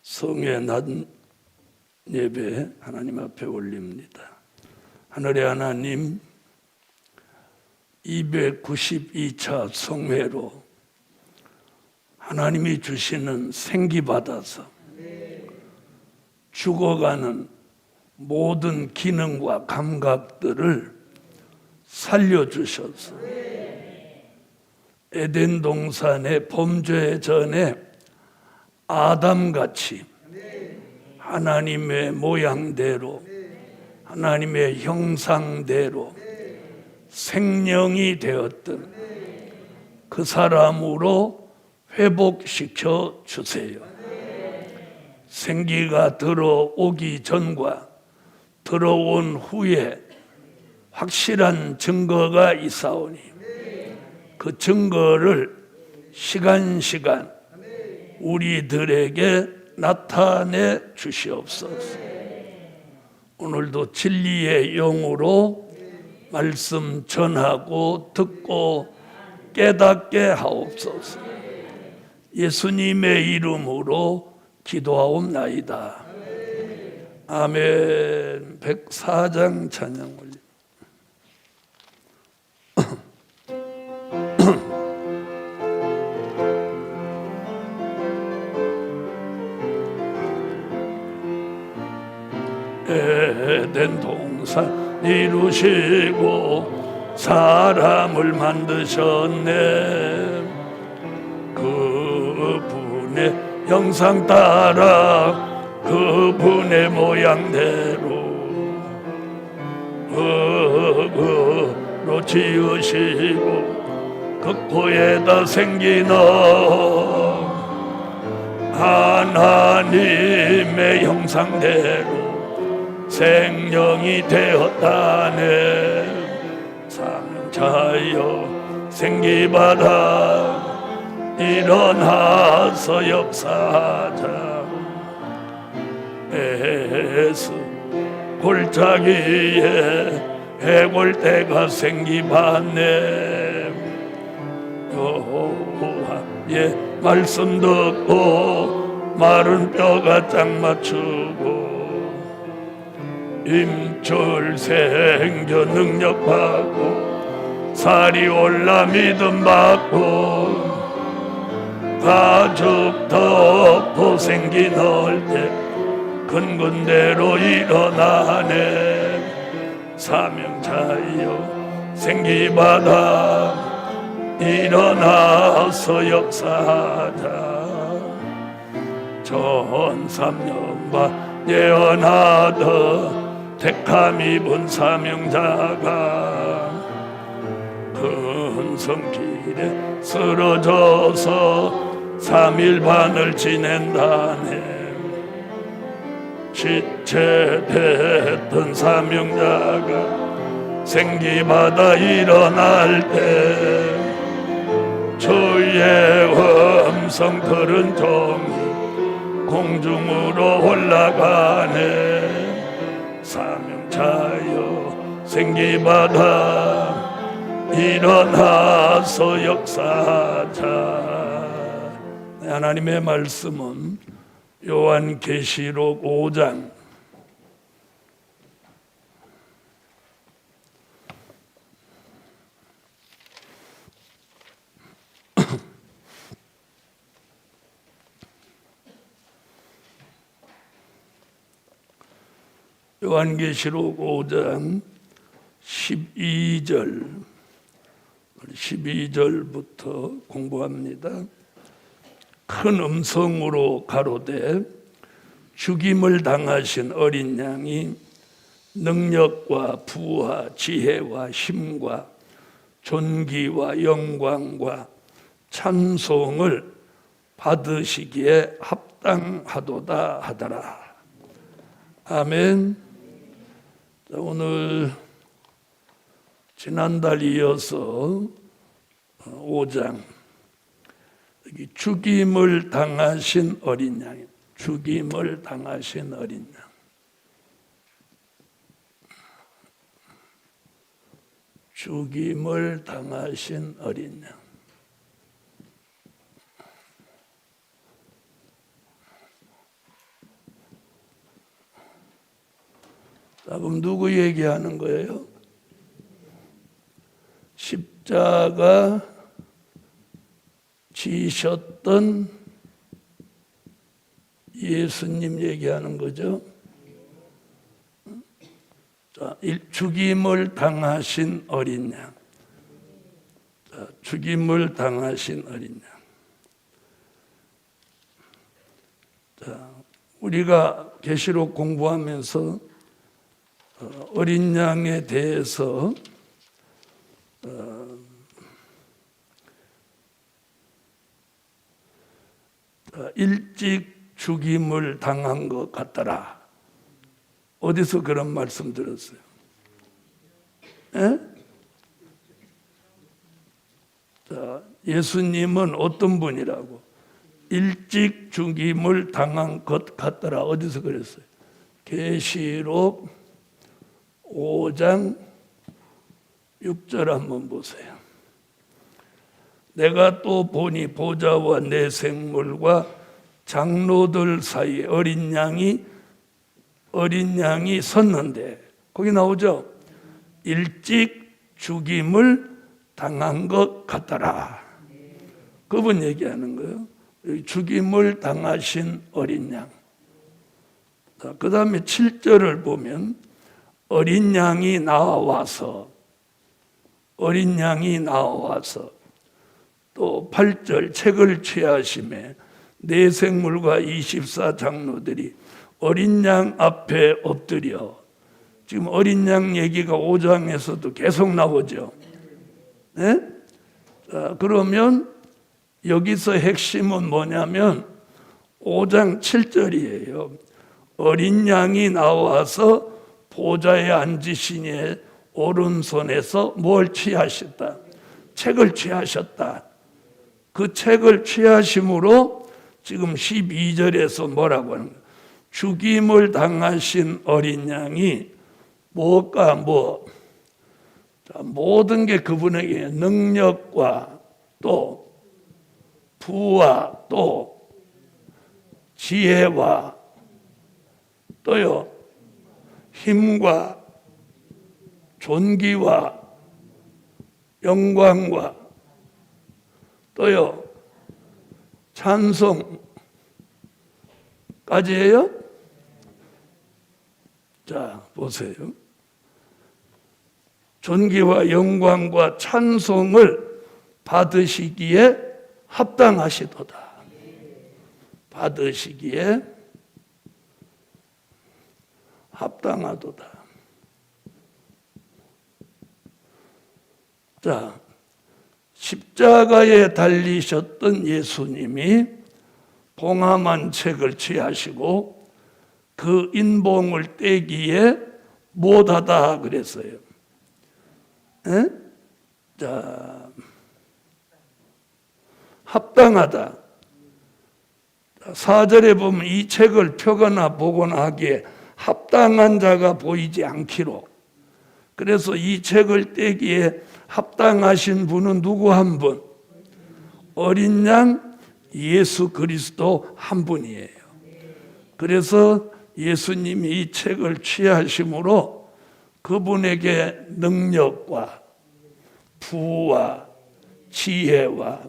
성의 낮 예배 하나님 앞에 올립니다. 하늘의 하나님, 292차 성회로 하나님이 주시는 생기 받아서 죽어가는 모든 기능과 감각들을 살려주셔서 에덴 동산의 범죄 전에 아담같이 하나님의 모양대로 하나님의 형상대로 생명이 되었던 그 사람으로 회복시켜 주세요. 생기가 들어오기 전과 들어온 후에 확실한 증거가 있사오니 그 증거를 시간 우리들에게 나타내 주시옵소서. 오늘도 진리의 영으로 말씀 전하고 듣고 깨닫게 하옵소서. 예수님의 이름으로 기도하옵나이다. 아멘. 104장 찬양 올립니다. 에덴 동산 이루시고 사람을 만드셨네. 그분의 형상 따라 그분의 모양대로 흙으로 지으시고 그 코에다 생기는 하나님의 형상대로 생명이 되었다네. 사명자여 생기받아 일어나서 역사하자. 에스 골짜기에 해골대가 생기받네. 여호와의 말씀 듣고 마른 뼈가 짝 맞추고 임철 생겨 능력받고 살이 올라 믿음 받고 가죽 덮어 생기 넣을 때 근근대로 일어나네. 사명자여 생기받아 일어나서 역사하자. 전 3년반 예언하던 택함 입은 사명자가 큰 성길에 쓰러져서 3일 반을 지낸다네. 지체됐던 사명자가 생기받아 일어날 때 주의 음성 들은 종이 공중으로 올라가네. 사명자여 생기받아 일어나서 역사하자. 하나님의 말씀은 요한계시록 5장 요한계시록 5장 12절부터 공부합니다. 큰 음성으로 가로되 죽임을 당하신 어린 양이 능력과 부와 지혜와 힘과 존귀와 영광과 찬송을 받으시기에 합당하도다 하더라. 아멘. 오늘 지난달 이어서 5장 여기 죽임을 당하신 어린 양, 죽임을 당하신 어린 양. 죽임을 당하신 어린 양. 자, 그럼 누구 얘기하는 거예요? 십자가 지셨던 예수님 얘기하는 거죠. 자, 죽임을 당하신 어린 양. 자, 죽임을 당하신 어린 양. 자, 우리가 계시록 공부하면서 어린 양에 대해서 일찍 죽임을 당한 것 같더라. 어디서 그런 말씀 들었어요? 예? 자, 예수님은 어떤 분이라고? 일찍 죽임을 당한 것 같더라. 어디서 그랬어요? 계시록 5장 6절 한번 보세요. 내가 또 보니 보좌와 내 생물과 장로들 사이에 어린 양이 섰는데, 거기 나오죠? 일찍 죽임을 당한 것 같더라. 그분 얘기하는 거예요. 죽임을 당하신 어린 양. 그 다음에 7절을 보면 어린 양이 나와서 또 8절 책을 취하심에 내 생물과 24장로들이 어린 양 앞에 엎드려. 지금 어린 양 얘기가 5장에서도 계속 나오죠. 네? 자, 그러면 여기서 핵심은 뭐냐면 5장 7절이에요. 어린 양이 나와서 보좌에 앉으시니 오른손에서 뭘 취하셨다? 책을 취하셨다. 그 책을 취하심으로 지금 12절에서 뭐라고 하는 거예요? 죽임을 당하신 어린 양이 무엇과 모든 게 그분에게 능력과 또 부와 또 지혜와 또요 힘과 존귀와 영광과 또요 찬송까지예요. 자, 보세요. 존귀와 영광과 찬송을 받으시기에 합당하시도다. 받으시기에 합당하도다. 자, 십자가에 달리셨던 예수님이 봉함한 책을 취하시고 그 인봉을 떼기에 못하다 그랬어요. 에? 자, 합당하다. 4절에 보면 이 책을 펴거나 보거나 하기에 합당한 자가 보이지 않기로. 그래서 이 책을 떼기에 합당하신 분은 누구 한 분? 어린 양 예수 그리스도 한 분이에요. 그래서 예수님이 이 책을 취하심으로 그분에게 능력과 부와 지혜와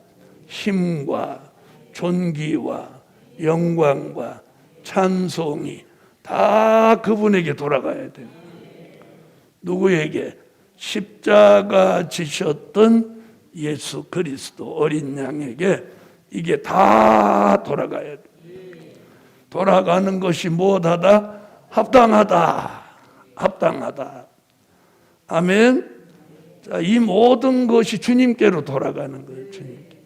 힘과 존귀와 영광과 찬송이 다 그분에게 돌아가야 돼요. 누구에게? 십자가 지셨던 예수 그리스도 어린 양에게 이게 다 돌아가야 돼요. 돌아가는 것이 무엇하다? 합당하다. 합당하다. 아멘. 자, 이 모든 것이 주님께로 돌아가는 거예요. 주님께.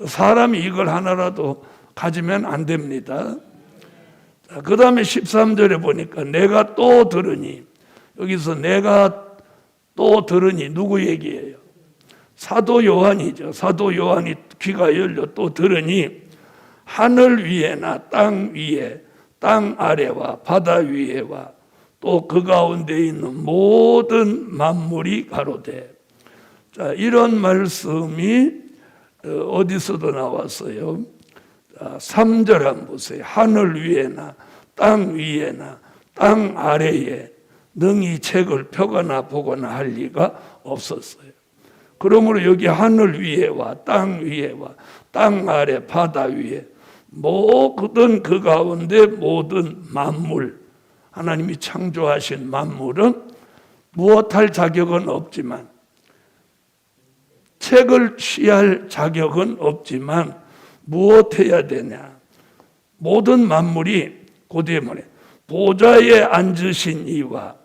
사람이 이걸 하나라도 가지면 안 됩니다. 자, 그 다음에 13절에 보니까 내가 또 들으니, 여기서 내가 또 들으니 누구 얘기예요? 사도 요한이죠. 사도 요한이 귀가 열려 또 들으니 하늘 위에나 땅 위에, 땅 아래와 바다 위에와 또 그 가운데 있는 모든 만물이 가로되. 자, 이런 말씀이 어디서도 나왔어요. 자, 3절 한번 보세요. 하늘 위에나 땅 위에나 땅 아래에 능히 책을 펴거나 보거나 할 리가 없었어요. 그러므로 여기 하늘 위에와 땅 위에와 땅 아래 바다 위에 모든 그 가운데 모든 만물, 하나님이 창조하신 만물은 무엇할 자격은 없지만, 책을 취할 자격은 없지만 무엇해야 되냐? 모든 만물이 고대에 뭐래? 보좌에 앉으신 이와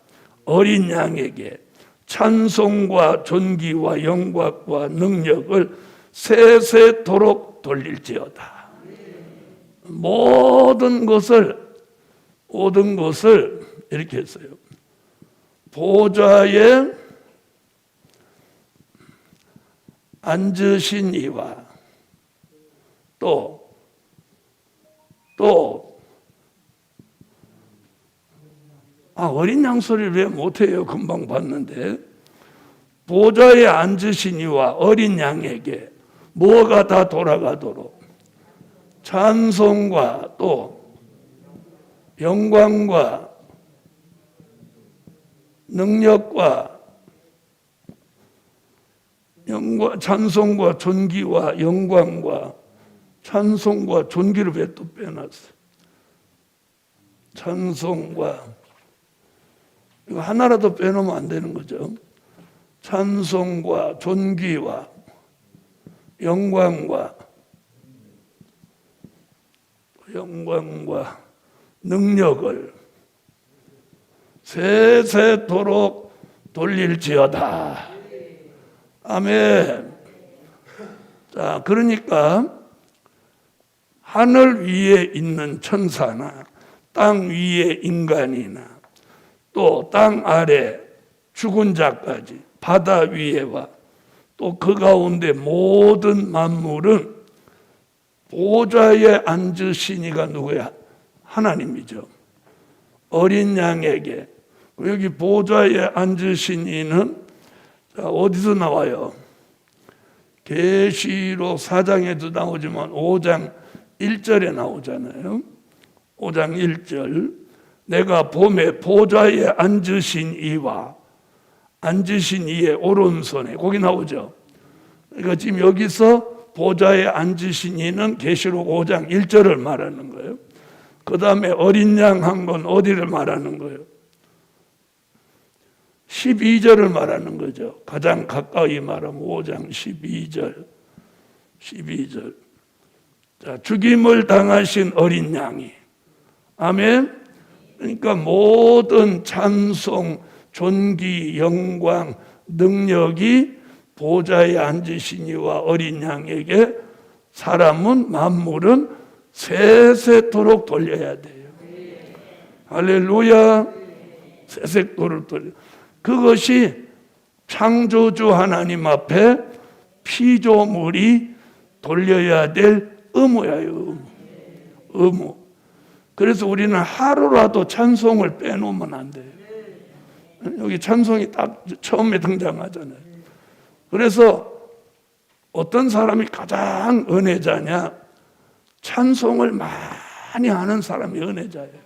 어린 양에게 찬송과 존귀와 영광과 능력을 세세토록 돌릴지어다. 모든 것을 이렇게 했어요. 보좌에 앉으신 이와 또 어린 양 소리를 왜 못해요? 금방 봤는데. 보좌에 앉으신 이와 어린 양에게 뭐가 다 돌아가도록 찬송과 또 영광과 능력과 찬송과 존귀와 영광과 찬송과 존귀를 왜 또 빼놨어? 찬송과 이거 하나라도 빼놓으면 안 되는 거죠. 찬송과 존귀와 영광과 능력을 세세토록 돌릴지어다. 아멘. 자, 그러니까 하늘 위에 있는 천사나 땅 위에 인간이나 또 땅 아래 죽은 자까지 바다 위에와 또 그 가운데 모든 만물은 보좌에 앉으신 이가 누구야? 하나님이죠. 어린 양에게. 여기 보좌에 앉으신 이는 어디서 나와요? 계시록 4장에도 나오지만 5장 1절에 나오잖아요. 5장 1절. 내가 봄에 보좌에 앉으신 이와 앉으신 이의 오른손에, 거기 나오죠. 그러니까 지금 여기서 보좌에 앉으신 이는 계시록 5장 1절을 말하는 거예요. 그 다음에 어린 양 한 건 어디를 말하는 거예요? 12절을 말하는 거죠. 가장 가까이 말하면 5장 12절. 자, 죽임을 당하신 어린 양이. 아멘. 그러니까 모든 찬송, 존귀, 영광, 능력이 보좌에 앉으신 이와 어린 양에게 사람은 만물은 세세토록 돌려야 돼요. 할렐루야. 세세토록 돌려. 그것이 창조주 하나님 앞에 피조물이 돌려야 될 의무예요. 의무. 그래서 우리는 하루라도 찬송을 빼놓으면 안 돼요. 여기 찬송이 딱 처음에 등장하잖아요. 그래서 어떤 사람이 가장 은혜자냐? 찬송을 많이 하는 사람이 은혜자예요.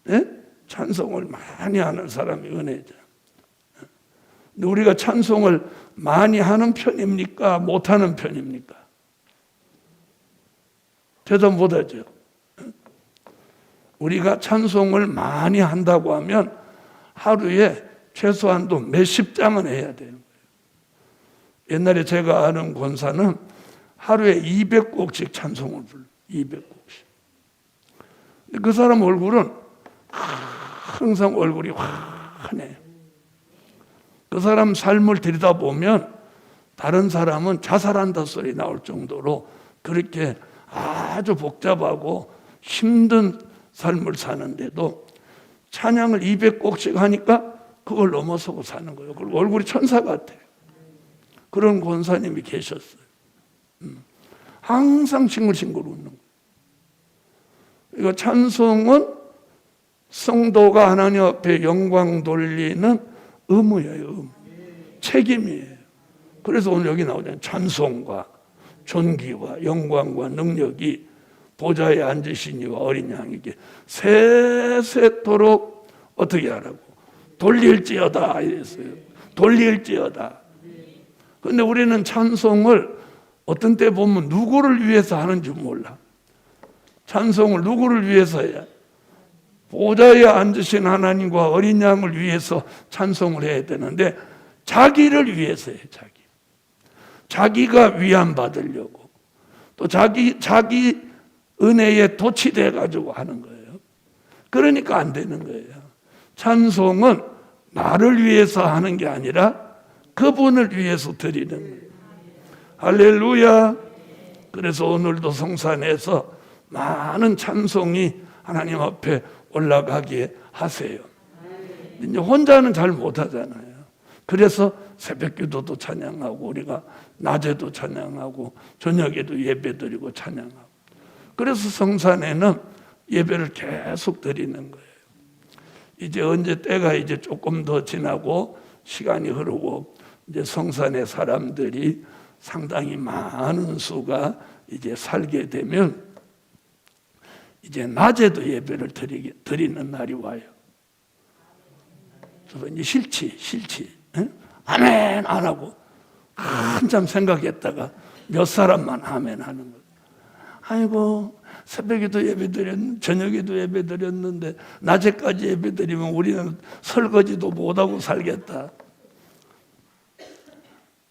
네? 찬송을 많이 하는 사람이 은혜자. 근데 우리가 찬송을 많이 하는 편입니까? 못하는 편입니까? 대답 못하죠. 우리가 찬송을 많이 한다고 하면 하루에 최소한도 몇십 장은 해야 되는 거예요. 옛날에 제가 아는 권사는 하루에 200곡씩 찬송을 불러요. 200곡씩. 그 사람 얼굴은 항상 얼굴이 환해요. 그 사람 삶을 들여다보면 다른 사람은 자살한다 소리 나올 정도로 그렇게 아주 복잡하고 힘든 삶을 사는데도 찬양을 200곡씩 하니까 그걸 넘어서고 사는 거예요. 그리고 얼굴이 천사 같아요. 그런 권사님이 계셨어요. 항상 싱글싱글 웃는 거예요. 이거 찬송은 성도가 하나님 앞에 영광 돌리는 의무예요. 의무. 책임이에요. 그래서 오늘 여기 나오잖아요. 찬송과 존귀와 영광과 능력이 보좌에 앉으신 이와 어린 양에게 세세토록 어떻게 하라고? 돌릴지어다 이랬어요. 돌릴지어다. 근데 우리는 찬송을 어떤 때 보면 누구를 위해서 하는지 몰라. 찬송을 누구를 위해서 해야? 보좌에 앉으신 하나님과 어린 양을 위해서 찬송을 해야 되는데 자기를 위해서 해요. 자기가 위안 받으려고 또 자기 은혜에 도취돼 가지고 하는 거예요. 그러니까 안 되는 거예요. 찬송은 나를 위해서 하는 게 아니라 그분을 위해서 드리는 거예요. 할렐루야. 그래서 오늘도 성산에서 많은 찬송이 하나님 앞에 올라가게 하세요. 이제 혼자는 잘 못하잖아요. 그래서 새벽 기도도 찬양하고 우리가 낮에도 찬양하고 저녁에도 예배드리고 찬양하고 그래서 성산에는 예배를 계속 드리는 거예요. 이제 언제 때가 이제 조금 더 지나고 시간이 흐르고 이제 성산의 사람들이 상당히 많은 수가 이제 살게 되면 이제 낮에도 예배를 드리는 날이 와요. 그래서 이제 싫지. 에? 아멘 안 하고 한참 생각했다가 몇 사람만 아멘 하는 거예요. 아이고 새벽에도 예배드렸는데 저녁에도 예배드렸는데 낮에까지 예배드리면 우리는 설거지도 못하고 살겠다.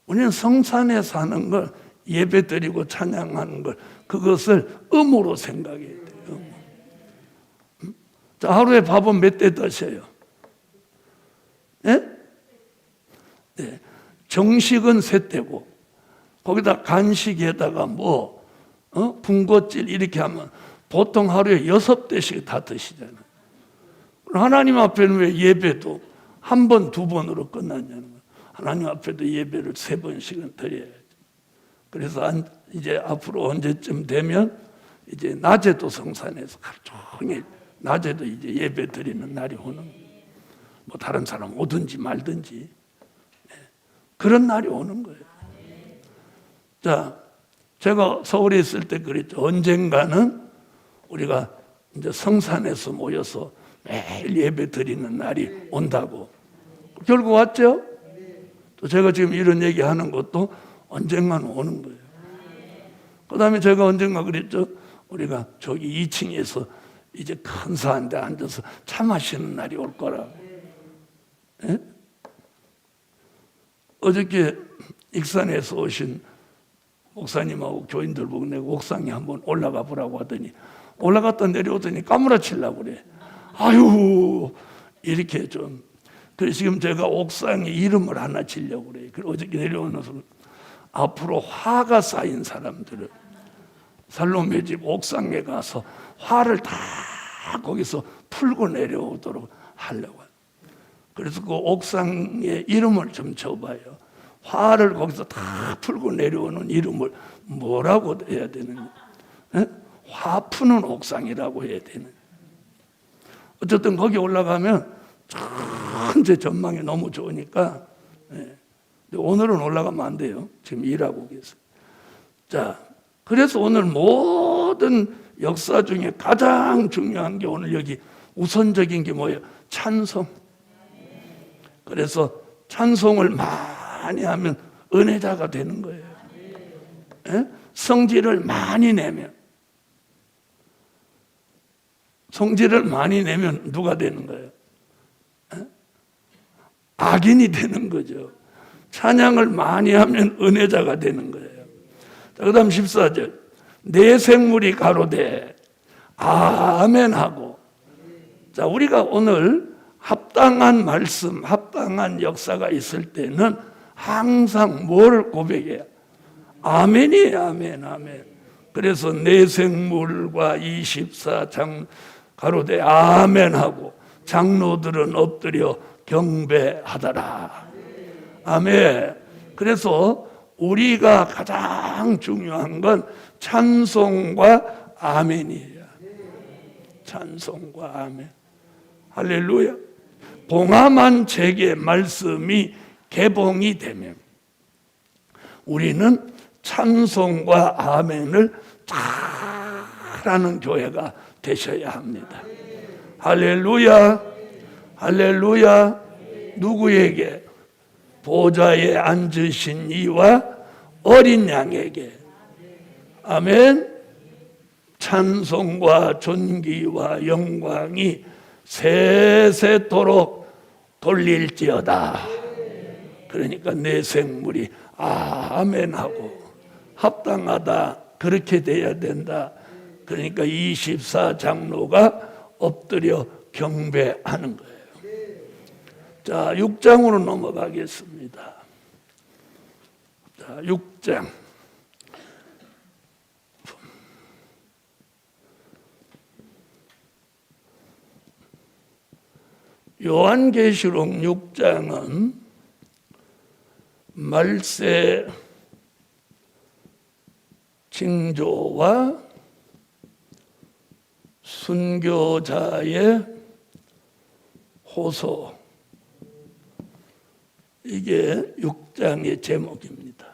우리는 성산에 사는 걸 예배드리고 찬양하는 걸 그것을 의무로 생각해야 돼요. 자, 하루에 밥은 몇 대 드셔요? 예? 네. 정식은 3대고 거기다 간식에다가 군것질 이렇게 하면 보통 하루에 6대씩 다 드시잖아요. 하나님 앞에는 왜 예배도 한 번, 2번으로 끝났냐는 거예요. 하나님 앞에도 예배를 3번씩은 드려야죠. 그래서 이제 앞으로 언제쯤 되면 이제 낮에도 성산에서 하루 종일 낮에도 이제 예배 드리는 날이 오는 거예요. 뭐 다른 사람 오든지 말든지 그런 날이 오는 거예요. 자, 제가 서울에 있을 때 그랬죠. 언젠가는 우리가 이제 성산에서 모여서 매일 예배 드리는 날이 온다고. 결국 왔죠? 또 제가 지금 이런 얘기 하는 것도 언젠가는 오는 거예요. 그 다음에 제가 언젠가 그랬죠. 우리가 저기 2층에서 이제 큰 사한데 앉아서 차 마시는 날이 올 거라고. 예? 어저께 익산에서 오신 목사님하고 교인들 보고 내가 옥상에 한번 올라가 보라고 하더니 올라갔다 내려오더니 까무라치려고 그래. 아유 이렇게 좀. 그래서 지금 제가 옥상에 이름을 하나 지려고 그래요. 그래서 어저께 내려오면서 앞으로 화가 쌓인 사람들을 살로메 집 옥상에 가서 화를 다 거기서 풀고 내려오도록 하려고. 그래서 그 옥상에 이름을 좀 줘봐요. 화를 거기서 다 풀고 내려오는 이름을 뭐라고 해야 되는지. 화 푸는 옥상이라고 해야 되는. 어쨌든 거기 올라가면 전체 전망이 너무 좋으니까 오늘은 올라가면 안 돼요. 지금 일하고 계세요. 자, 그래서 오늘 모든 역사 중에 가장 중요한 게 오늘 여기 우선적인 게 뭐예요? 찬송. 그래서 찬송을 많이 하면 은혜자가 되는 거예요. 성질을 많이 내면 누가 되는 거예요? 악인이 되는 거죠. 찬양을 많이 하면 은혜자가 되는 거예요. 자, 그 다음 14절. 내 생물이 가로되 아멘 하고. 자, 우리가 오늘 합당한 말씀, 합당한 역사가 있을 때는 항상 뭘 고백해야? 아멘이에요. 아멘. 그래서 내 생물과 24장 가로되 아멘 하고 장로들은 엎드려 경배하더라. 아멘. 그래서 우리가 가장 중요한 건 찬송과 아멘이에요. 찬송과 아멘. 할렐루야. 봉함한 책의 말씀이 개봉이 되면 우리는 찬송과 아멘을 잘하는 교회가 되셔야 합니다. 할렐루야. 할렐루야. 누구에게? 보좌에 앉으신 이와 어린 양에게. 아멘. 찬송과 존귀와 영광이 세세토록 돌릴지어다. 그러니까 내 생물이 아멘하고 합당하다, 그렇게 돼야 된다. 그러니까 24장로가 엎드려 경배하는 거예요. 자, 6장으로 넘어가겠습니다. 자, 6장. 요한계시록 6장은 말세 징조와 순교자의 호소, 이게 6장의 제목입니다.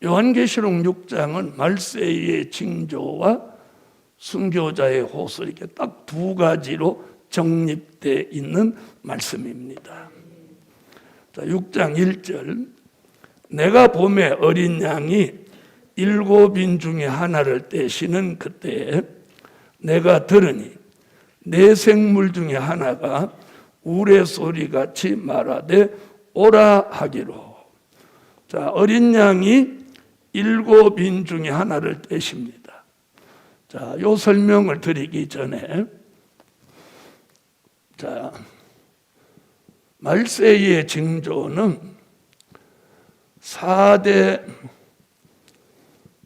요한계시록 6장은 말세의 징조와 순교자의 호소, 이렇게 딱 두 가지로 정립되어 있는 말씀입니다. 자, 6장 1절. 내가 봄에 어린 양이 7인 중에 하나를 떼시는 그때에 내가 들으니 내 생물 중에 하나가 우레소리같이 말하되 오라 하기로. 자, 어린 양이 7인 중에 하나를 떼십니다. 자, 요 설명을 드리기 전에, 자, 말세의 징조는 4대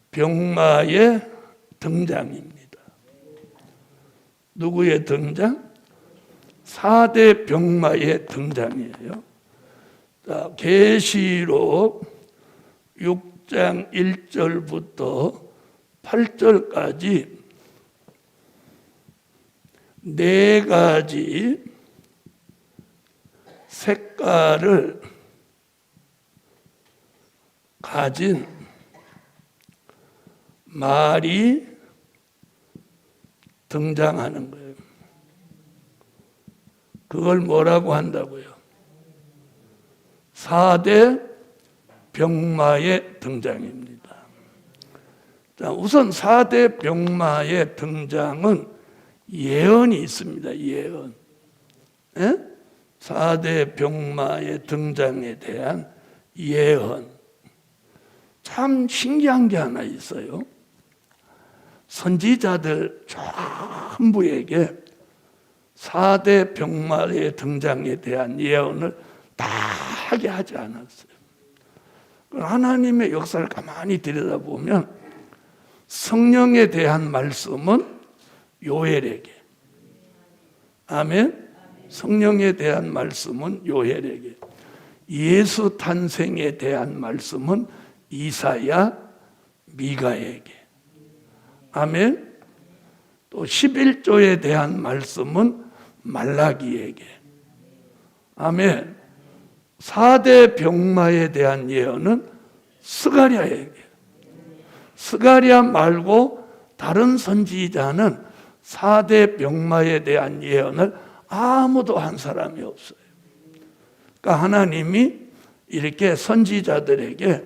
병마의 등장입니다. 누구의 등장? 4대 병마의 등장이에요. 자, 계시록 6장 1절부터 8절까지 4가지 색깔을 가진 말이 등장하는 거예요. 그걸 뭐라고 한다고요? 4대 병마의 등장입니다. 자, 우선 4대 병마의 등장은 예언이 있습니다. 예언. 4대 병마의 등장에 대한 예언. 참 신기한 게 하나 있어요. 선지자들 전부에게 4대 병마의 등장에 대한 예언을 다 하게 하지 않았어요. 하나님의 역사를 가만히 들여다보면 성령에 대한 말씀은 요엘에게, 아멘. 성령에 대한 말씀은 요엘에게, 예수 탄생에 대한 말씀은 이사야, 미가에게, 아멘. 또 11조에 대한 말씀은 말라기에게, 아멘. 4대 병마에 대한 예언은 스가랴에게. 스가랴 말고 다른 선지자는 4대 병마에 대한 예언을 아무도 한 사람이 없어요. 그러니까 하나님이 이렇게 선지자들에게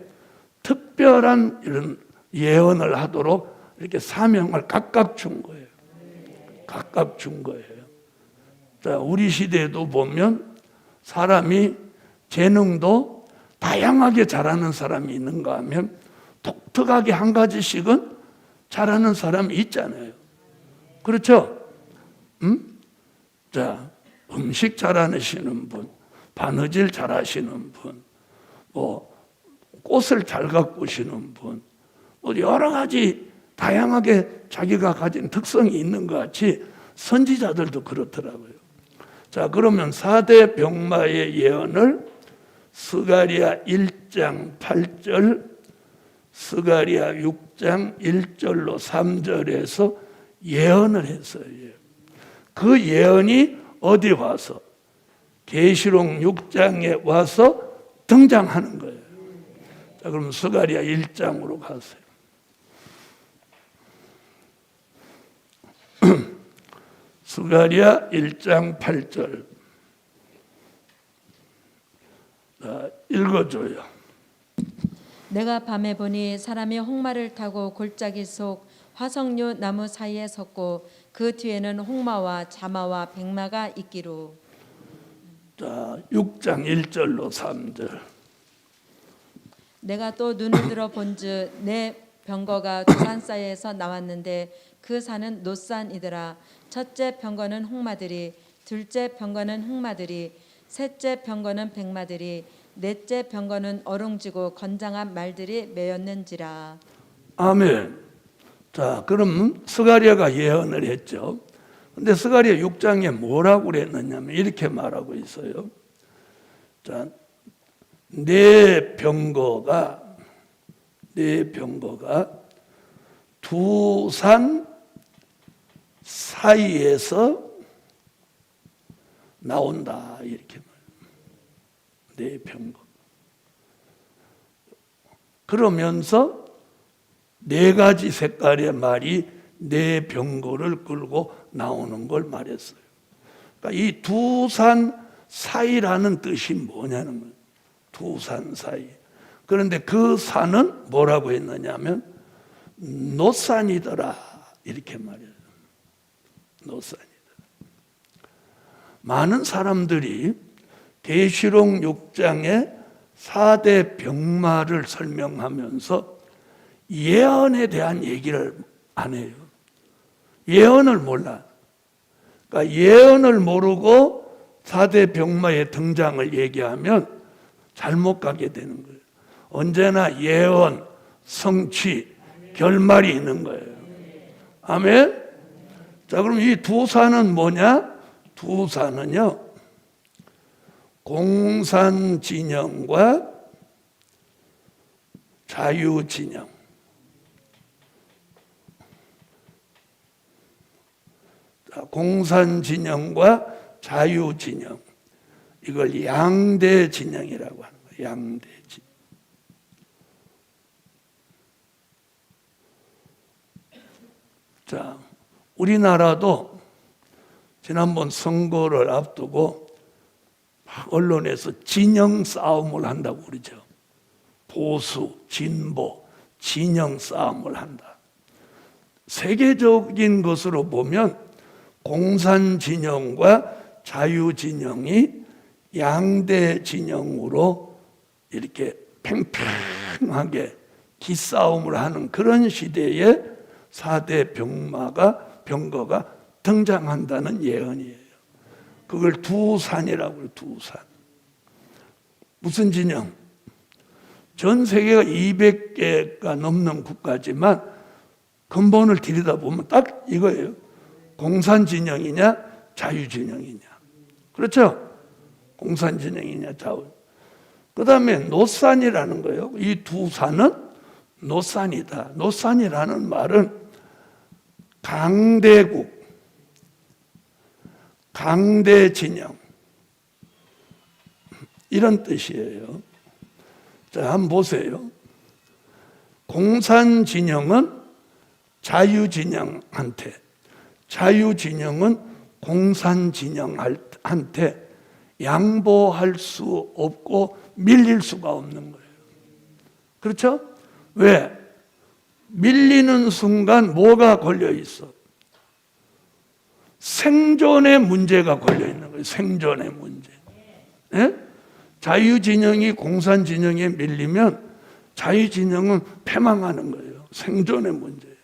특별한 이런 예언을 하도록 이렇게 사명을 각각 준 거예요. 각각 준 거예요. 자, 우리 시대에도 보면 사람이 재능도 다양하게 잘하는 사람이 있는가 하면 독특하게 한 가지씩은 잘하는 사람이 있잖아요. 그렇죠? 자, 음식 잘하시는 분, 바느질 잘하시는 분, 뭐 꽃을 잘 가꾸시는 분, 뭐 여러 가지 다양하게 자기가 가진 특성이 있는 것 같이 선지자들도 그렇더라고요. 자, 그러면 4대 병마의 예언을 스가랴 1장 8절, 스가랴 6장 1절로 3절에서 예언을 했어요. 그 예언이 어디 와서? 계시록 6장에 와서 등장하는 거예요. 자, 그럼 스가랴 1장으로 가세요. 스가랴 1장 8절. 읽어줘요. 내가 밤에 보니 사람이 홍마를 타고 골짜기 속 화석류 나무 사이에 섰고 그 뒤에는 홍마와 자마와 백마가 있기로. 자, 6장 1절로 3절. 내가 또 눈을 들어 본즉 내 병거가 두 산 사이에서 나왔는데 그 산은 노산이더라. 첫째 병거는 홍마들이, 둘째 병거는 흑마들이, 셋째 병거는 백마들이, 넷째 병거는 어룽지고 건장한 말들이 메였는지라. 아멘. 자, 그럼 스가랴가 예언을 했죠. 근데 스가랴 6장에 뭐라고 그랬느냐면 이렇게 말하고 있어요. 자, 내 병거가 두 산 사이에서 나온다 이렇게 말해요. 내 병거. 그러면서 네 가지 색깔의 말이 내 병거를 끌고 나오는 걸 말했어요. 그러니까 이 두 산 사이라는 뜻이 뭐냐는 거예요. 두 산 사이. 그런데 그 산은 뭐라고 했느냐면 노산이더라 이렇게 말해요. 노산이더라. 많은 사람들이 계시록 6장의 4대 병마를 설명하면서 예언에 대한 얘기를 안 해요. 예언을 몰라. 그러니까 예언을 모르고 4대 병마의 등장을 얘기하면 잘못 가게 되는 거예요. 언제나 예언, 성취, 결말이 있는 거예요. 아멘? 자, 그럼 이 두 산은 뭐냐? 두 산은요, 공산진영과 자유진영. 공산진영과 자유진영. 이걸 양대진영이라고 하는 거예요. 양대진영. 자, 우리나라도 지난번 선거를 앞두고 언론에서 진영 싸움을 한다고 그러죠. 보수, 진보, 진영 싸움을 한다. 세계적인 것으로 보면 공산 진영과 자유 진영이 양대 진영으로 이렇게 팽팽하게 기싸움을 하는 그런 시대에 4대 병거가 등장한다는 예언이에요. 그걸 두 산이라고 해요. 두 산. 무슨 진영? 전 세계가 200개가 넘는 국가지만 근본을 들여다보면 딱 이거예요. 공산 진영이냐 자유 진영이냐. 그렇죠? 공산 진영이냐 자유. 그 다음에 노산이라는 거예요. 이 두 산은 노산이다. 노산이라는 말은 강대국, 강대 진영 이런 뜻이에요. 자, 한번 보세요. 공산 진영은 자유 진영한테, 자유 진영은 공산 진영한테 양보할 수 없고 밀릴 수가 없는 거예요. 그렇죠? 왜? 밀리는 순간 뭐가 걸려 있어? 생존의 문제가 걸려 있는 거예요. 생존의 문제. 예? 자유진영이 공산진영에 밀리면 자유진영은 패망하는 거예요. 생존의 문제예요.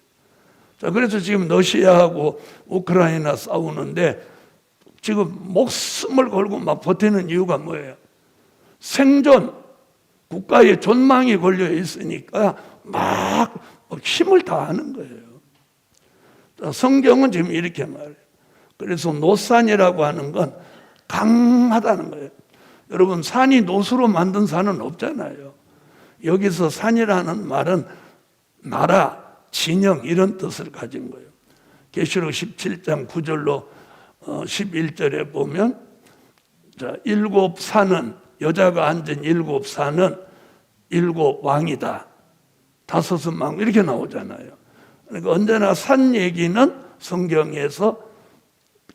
자, 그래서 지금 러시아하고 우크라이나 싸우는데 지금 목숨을 걸고 막 버티는 이유가 뭐예요? 생존, 국가의 존망이 걸려 있으니까 막 힘을 다하는 거예요. 자, 성경은 지금 이렇게 말해요. 그래서 노산이라고 하는 건 강하다는 거예요. 여러분, 산이 노수로 만든 산은 없잖아요. 여기서 산이라는 말은 나라, 진영 이런 뜻을 가진 거예요. 계시록 17장 9절로 11절에 보면 자, 일곱 산은 여자가 앉은 일곱 산은 일곱 왕이다. 다섯은 왕 이렇게 나오잖아요. 그러니까 언제나 산 얘기는 성경에서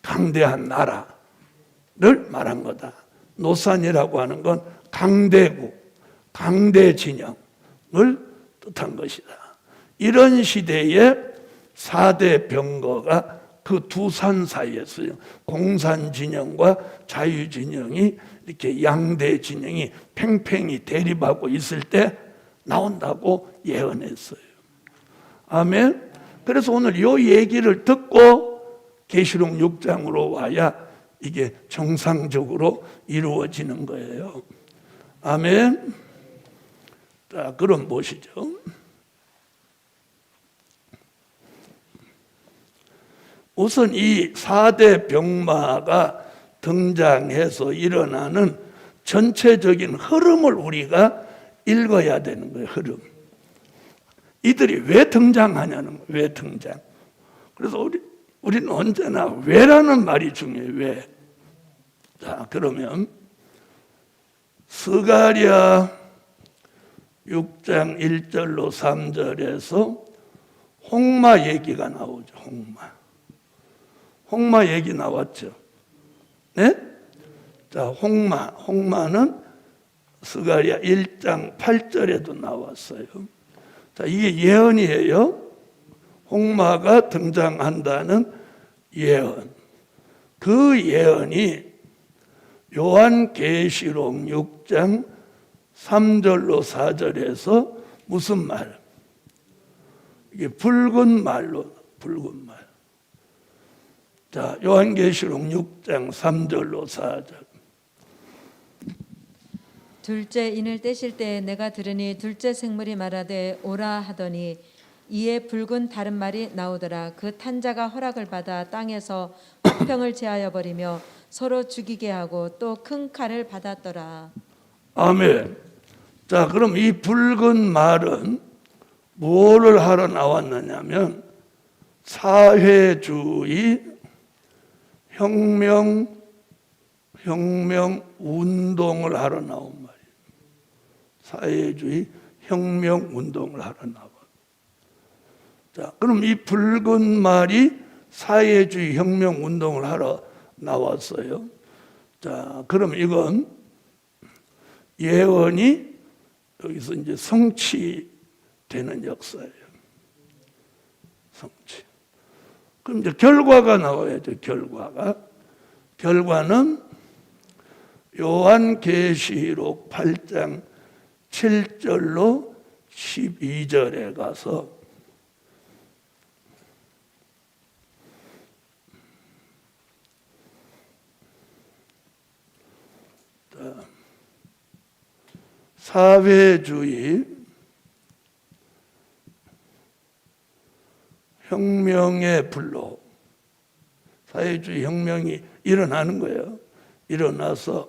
강대한 나라를 말한 거다. 노산이라고 하는 건 강대국, 강대 진영을 뜻한 것이다. 이런 시대에 4대 병거가 그 두 산 사이였어요. 공산 진영과 자유 진영이 이렇게 양대 진영이 팽팽히 대립하고 있을 때 나온다고 예언했어요. 아멘. 그래서 오늘 이 얘기를 듣고 계시록 6장으로 와야 이게 정상적으로 이루어지는 거예요. 아멘. 자, 그럼 보시죠. 우선 이 4대 병마가 등장해서 일어나는 전체적인 흐름을 우리가 읽어야 되는 거예요. 흐름. 이들이 왜 등장하냐는 거예요. 왜 등장. 그래서 우리는 언제나 왜라는 말이 중요해요. 왜. 자, 그러면 스가랴 6장 1절로 3절에서 홍마 얘기가 나오죠. 홍마 얘기 나왔죠. 네? 자, 홍마는 스가랴 1장 8절에도 나왔어요. 자, 이게 예언이에요. 홍마가 등장한다는 예언. 그 예언이 요한계시록 6장 3절로 4절에서 무슨 말? 이게 붉은 말로, 붉은 말. 자, 요한계시록 6장 3절로 4절. 둘째 인을 떼실 때에 내가 들으니 둘째 생물이 말하되 오라 하더니 이에 붉은 다른 말이 나오더라. 그 탄자가 허락을 받아 땅에서 화평을 제하여 버리며 서로 죽이게 하고 또 큰 칼을 받았더라. 아멘. 자, 그럼 이 붉은 말은 뭐를 하러 나왔느냐면 사회주의 혁명 운동을 하러 나온 말이에요. 사회주의 혁명 운동을 하러 나와. 자, 그럼 이 붉은 말이 사회주의 혁명 운동을 하러 나왔어요. 자, 그럼 이건 예언이 여기서 이제 성취되는 역사예요. 성취. 그럼 이제 결과가 나와야죠. 결과는 요한계시록 8장 7절로 12절에 가서 사회주의 혁명의 불로 사회주의 혁명이 일어나는 거예요. 일어나서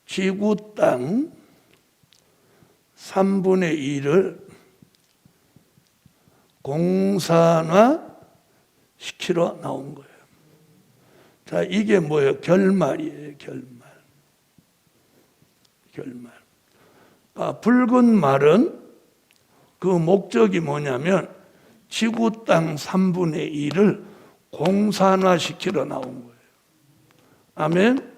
지구 땅 3분의 1을 공산화 시키러 나온 거예요. 자, 이게 뭐예요? 결말이에요. 결말. 아, 붉은 말은 그 목적이 뭐냐면 지구 땅 3분의 1을 공산화 시키러 나온 거예요. 아멘.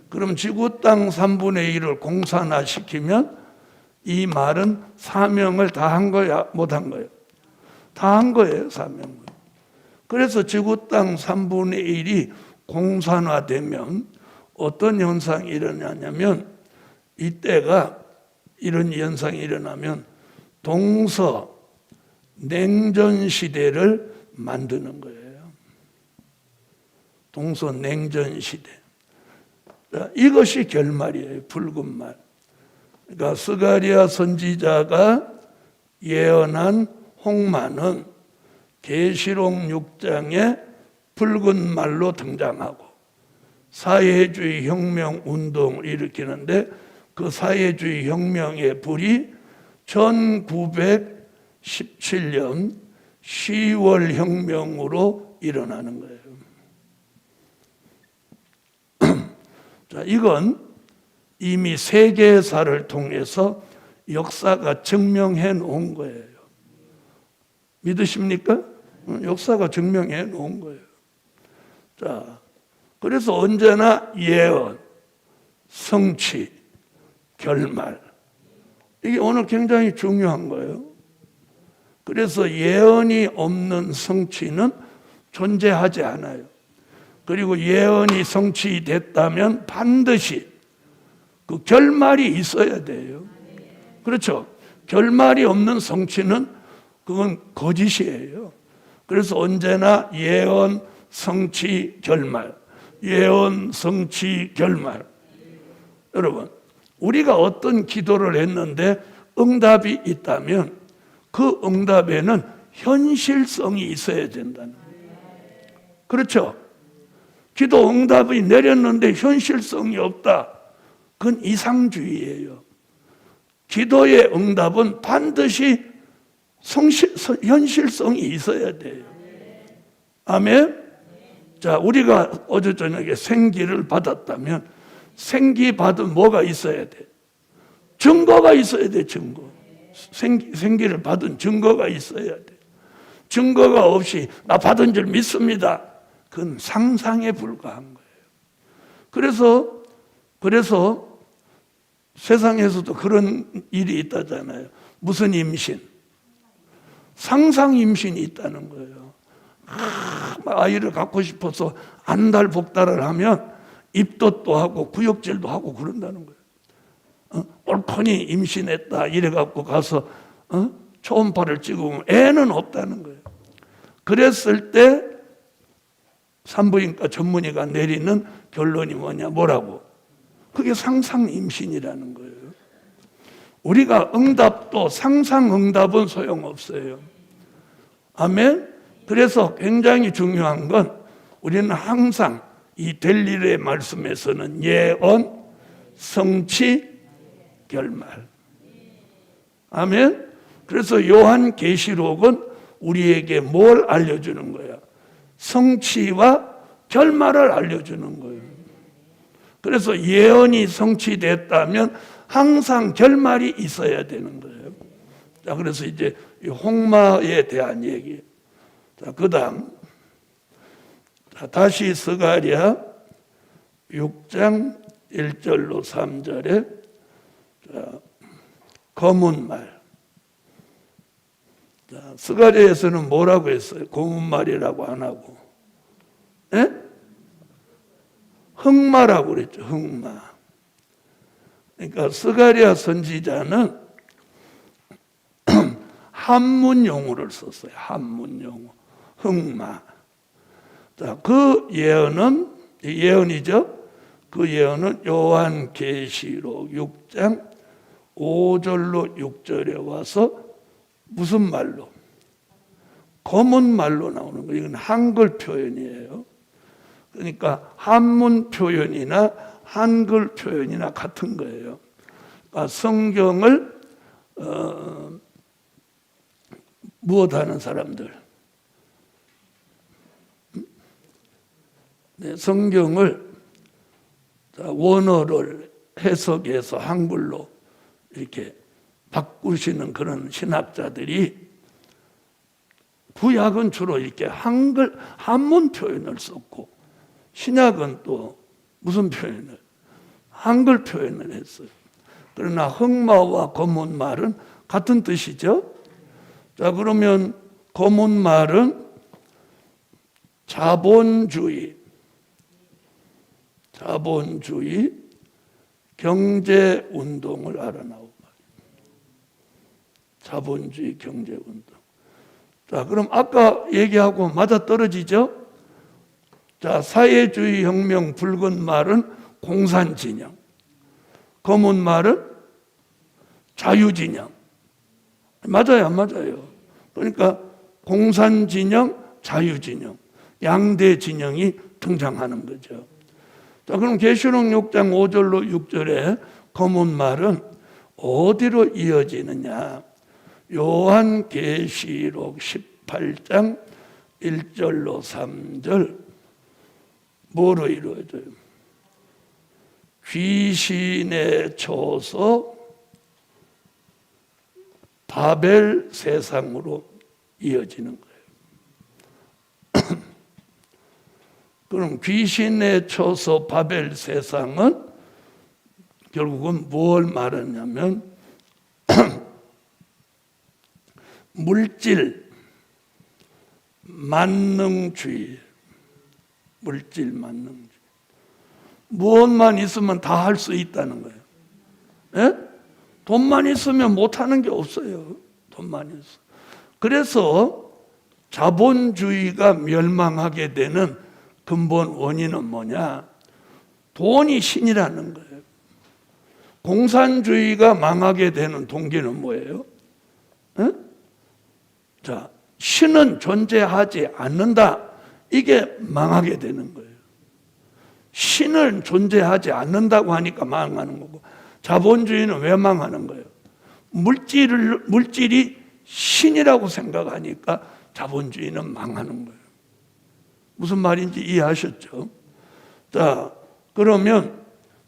그럼 지구 땅 3분의 1을 공산화 시키면 이 말은 사명을 다 한 거야, 못 한 거예요? 다 한 거예요, 사명을. 그래서 지구 땅 3분의 1이 공산화되면 어떤 현상이 일어나냐면 이때가 이런 현상이 일어나면 동서 냉전 시대를 만드는 거예요. 동서 냉전 시대. 이것이 결말이에요. 붉은 말. 그러니까 스가랴 선지자가 예언한 홍마는 계시록 6장에 붉은 말로 등장하고 사회주의 혁명 운동을 일으키는데 그 사회주의 혁명의 불이 1917년 10월 혁명으로 일어나는 거예요. 자, 이건 이미 세계사를 통해서 역사가 증명해 놓은 거예요. 믿으십니까? 역사가 증명해 놓은 거예요. 자, 그래서 언제나 예언, 성취, 결말. 이게 오늘 굉장히 중요한 거예요. 그래서 예언이 없는 성취는 존재하지 않아요. 그리고 예언이 성취됐다면 반드시 그 결말이 있어야 돼요. 그렇죠? 결말이 없는 성취는 그건 거짓이에요. 그래서 언제나 예언, 성취, 결말. 예언, 성취, 결말. 여러분, 우리가 어떤 기도를 했는데 응답이 있다면 그 응답에는 현실성이 있어야 된다는 거예요. 그렇죠? 기도 응답이 내렸는데 현실성이 없다. 그건 이상주의예요. 기도의 응답은 반드시 현실성이 있어야 돼요. 아멘? 자, 우리가 어제 저녁에 생기를 받았다면 생기 받은 뭐가 있어야 돼? 증거가 있어야 돼, 증거. 생기를 받은 증거가 있어야 돼. 증거가 없이 나 받은 줄 믿습니다. 그건 상상에 불과한 거예요. 그래서 세상에서도 그런 일이 있다잖아요. 무슨 임신? 상상 임신이 있다는 거예요. 아이를 갖고 싶어서 안달복달을 하면 입덧도 하고 구역질도 하고 그런다는 거예요. 옳거니 임신했다 이래갖고 가서 초음파를 찍으면 애는 없다는 거예요. 그랬을 때 산부인과 전문의가 내리는 결론이 뭐냐고? 그게 상상 임신이라는 거예요. 우리가 응답도 상상 응답은 소용없어요. 아멘? 그래서 굉장히 중요한 건 우리는 항상 이 될 일의 말씀에서는 예언, 성취, 결말. 아멘? 그래서 요한계시록은 우리에게 뭘 알려주는 거야? 성취와 결말을 알려주는 거예요. 그래서 예언이 성취됐다면 항상 결말이 있어야 되는 거예요. 자, 그래서 이제 홍마에 대한 얘기. 자, 그 다음. 다시 스가랴 6장 1절로 3절에 검은 말. 자, 스가랴에서는 뭐라고 했어요? 검은 말이라고 안 하고. 예? 흑마라고 그랬죠. 흑마. 그러니까 스가랴 선지자는 한문 용어를 썼어요. 한문 용어. 흑마. 자, 그 예언이죠. 그 예언은 요한계시록 6장 5절로 6절에 와서 무슨 말로? 검은 말로 나오는 거예요. 이건 한글 표현이에요. 그러니까 한문 표현이나 한글 표현이나 같은 거예요. 그러니까 성경을 무엇하는 사람들? 네, 성경을 원어를 해석해서 한글로 이렇게 바꾸시는 그런 신학자들이 구약은 주로 이렇게 한문 표현을 썼고 신약은 또 무슨 표현을? 한글 표현을 했어요. 그러나 흑마와 검은 말은 같은 뜻이죠. 자, 그러면 검은 말은 자본주의, 경제운동을 알아나오고 자본주의 경제운동. 자, 그럼 아까 얘기하고 맞아떨어지죠? 자, 사회주의 혁명 붉은 말은 공산진영, 검은 말은 자유진영. 맞아요, 안 맞아요? 그러니까 공산진영, 자유진영, 양대 진영이 등장하는 거죠. 자, 그럼 계시록 6장 5절로 6절에 검은 말은 어디로 이어지느냐? 요한계시록 18장 1절로 3절 뭐로 이루어져요? 귀신의 처소 바벨 세상으로 이어지는 거예요. 그럼 귀신의 처소 바벨 세상은 결국은 뭘 말하냐면 물질 만능주의. 물질 만능주의. 무엇만 있으면 다 할 수 있다는 거예요. 예? 돈만 있으면 못하는 게 없어요. 돈만 있어. 그래서 자본주의가 멸망하게 되는 근본 원인은 뭐냐? 돈이 신이라는 거예요. 공산주의가 망하게 되는 동기는 뭐예요? 에? 자, 신은 존재하지 않는다. 이게 망하게 되는 거예요. 신은 존재하지 않는다고 하니까 망하는 거고, 자본주의는 왜 망하는 거예요? 물질이 신이라고 생각하니까 자본주의는 망하는 거예요. 무슨 말인지 이해하셨죠? 자, 그러면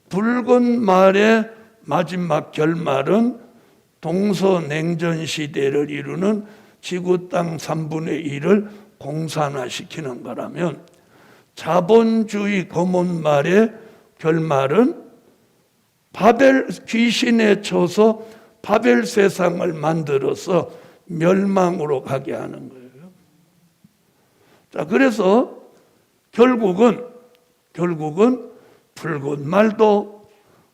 붉은 말의 마지막 결말은 동서냉전 시대를 이루는 지구 땅 3분의 1을 공산화시키는 거라면, 자본주의 검은 말의 결말은 귀신에 쳐서 바벨 세상을 만들어서 멸망으로 가게 하는 거예요. 자, 그래서 결국은 붉은 말도